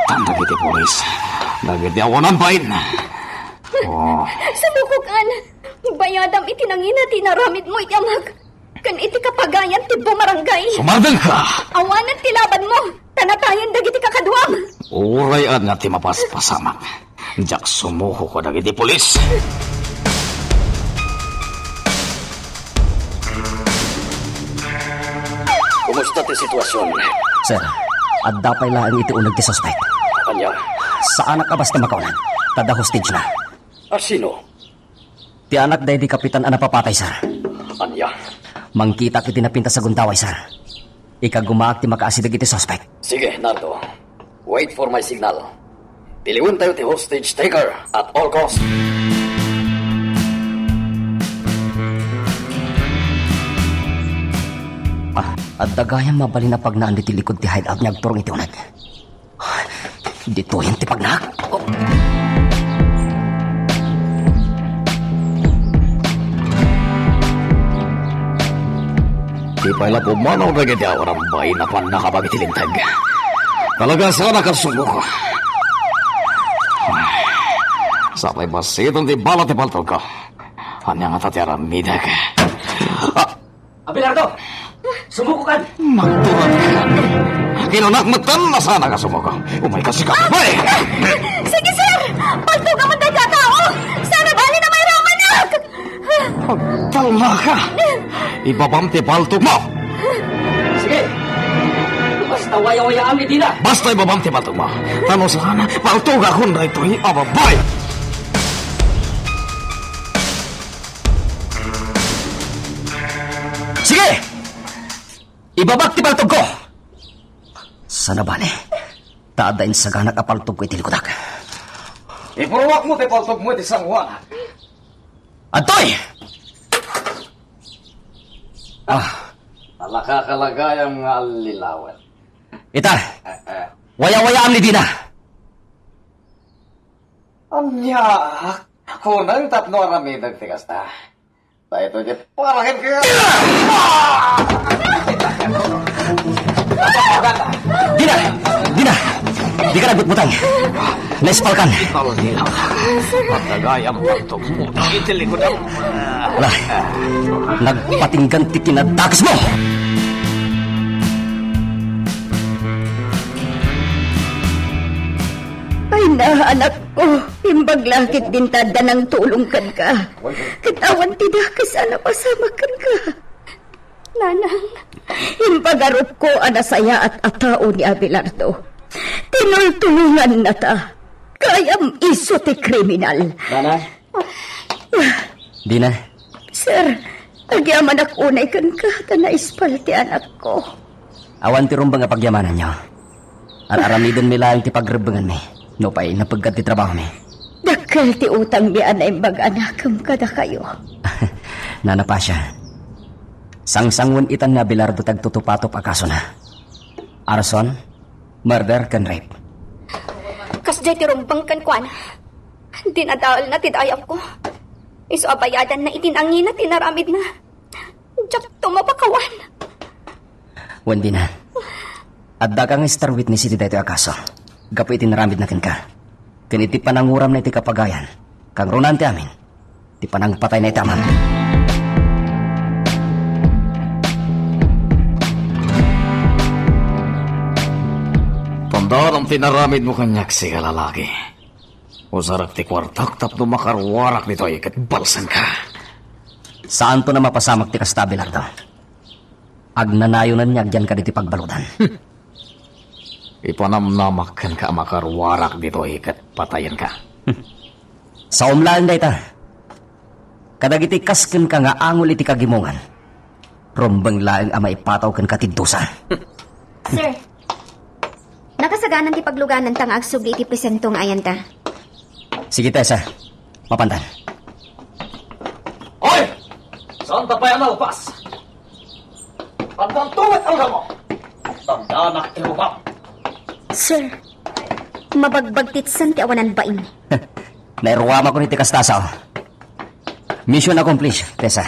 Tanda kiti polis. Nagiti awanan pain. Oh, Sabukukan! Bayadam iti nangina tinaramid mo itamag. Kan iti kapagayan ti bumarangay. sumardan ka! Awanan ti laban mo. Tanatayan dagiti kakadwam. Uray at nga ti mapaspasamak. Jak sumuko ko dagiti polis. Kumusta ti sitwasyon? Sir, adda pa'y laan iti unag ti suspect. Kanya? Sa anak abas na makaunan. Tada hostage na. Sino? Ti anak day di kapitan ana papatay, sir. Kanya? Mangkita kiti napinta sa guntaway, sir. Ikagumaak ti makaasidag iti suspect. Sige, Nardo. Wait for my signal. Piliwan tayo ti hostage taker at all cost. At dagayang mabalin na pagnaan di tilikod ti hideout niya agturong iti unag. Dito yan ti pagna. Oh. Di pala pumanaw na giti awarang bay na pan nakabagitilintag. Talaga sana kasumuk. Sapay basitong di balat ti paltog ko. Hanya nga tatiaran midag. Abelardo! Sumuko ka! Magturan ka. Kinunakmatan na sana kasumuko. Umay kasi ka. Bay! Sige, sir! Palto ka man tao! Sana bali na may ramanak! Pagtalma ka. Ibabam ti paltog mo. Sige! Basta Basta waya-waya ang Medina. Basta ibabang ti baltog mo. Tanong sa kana, baltog akong na ito ababay. Sige! Ibabak ti paltog ko! Sana bale, taadain sa ganak apaltog ko itilikodak. Ipuruwak mo ti baltog mo ti sangwa. Antoy! Alakakalagayang alilawan. Ita, waya-waya ang Medina. Anya, kunang tapno aramidag ti kasta. Tayo ito di parahin ka. Dina! Dina! Di ka nagbutbutang. Naispalkan. Ikaw nilaw. Patagayang baltog mo. Itilikod ang... Wala. Nagpatinggan ti kinadakas mo! Ay na, anak ko, imbag langit din tada ng tulungkan ka. Katawan tidakas ana pasamakan ka. Nanang, Imbagarup ko anasaya at atao ni Abelardo. Tinultulungan na ta. Kayam iso ti kriminal. Dana? Dina? Sir, agyaman ako unay kan ka, naispal ti anak ko. Awan ti rumbang nga pagyamanan niyo. Aramidon mi lang ti pagrebengan mi. No pa'y napagkat ti trabaho mi. Dakal ti utang mi anay mag-anakam kada kayo. Nana pa siya. Sangsangon itan nga Abelardo tagtutupatop akaso na. Arson, murder, can rape. kasjay ti rumbang kan kuan. Dinadaal na tidayam ko. Iso abayadan na itinangin na tinaramid na. Diyak tumapakawan. Wandi na. At dagang star witness iti dito akaso. Gapo itinaramid na kin ka. Kin iti pananguram na iti kapagayan. Kang runante amin. Iti panang patay na itaman. Tandaan ang tinaramid mo kanyak si lalaki. O sarap ti kwartak tapno makarwarak nito ay balsan ka. Saan to na mapasamak ti kasta Abelardo? Agnanayonan niya dyan ka diti pagbalutan. Ipanamnamak ka makarwarak dito ay patayan ka. Sa umlaan da ita. Kadagiti kasken ka nga angol iti kagimungan. Rombang laeng ama ipataw kan katiddusa. Sir, nakasaganan ti pagluganan tang agsugli iti presentong ayan ta. Sige Tessa, mapandan. Hoy! Saan tapayan na upas? Pagbantungat ang mo! Tandaan ang ilubang! Sir, mabagbagtitsan ti awanan bain. Nairuwama ko ni Tikastasaw. Mission accomplished, Tessa.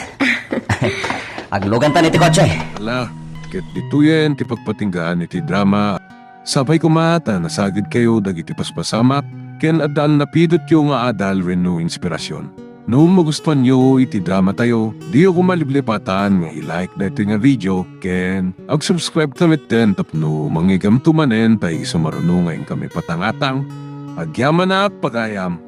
Aglugan ta ni Tikotse. Ala, ket dituyen ti pagpatinggaan iti drama. Sabay kumata nasagid kayo dagiti paspasamak ken adal napidot yo nga adal wenno inspirasyon. No magustuhan nyo iti drama tayo, di ko maliblipatan nga i-like na ito nga video ken ag-subscribe tamit din tapno mangigam tumanen tayo sumarunong ngayon kami patangatang. Agyaman na pagayam.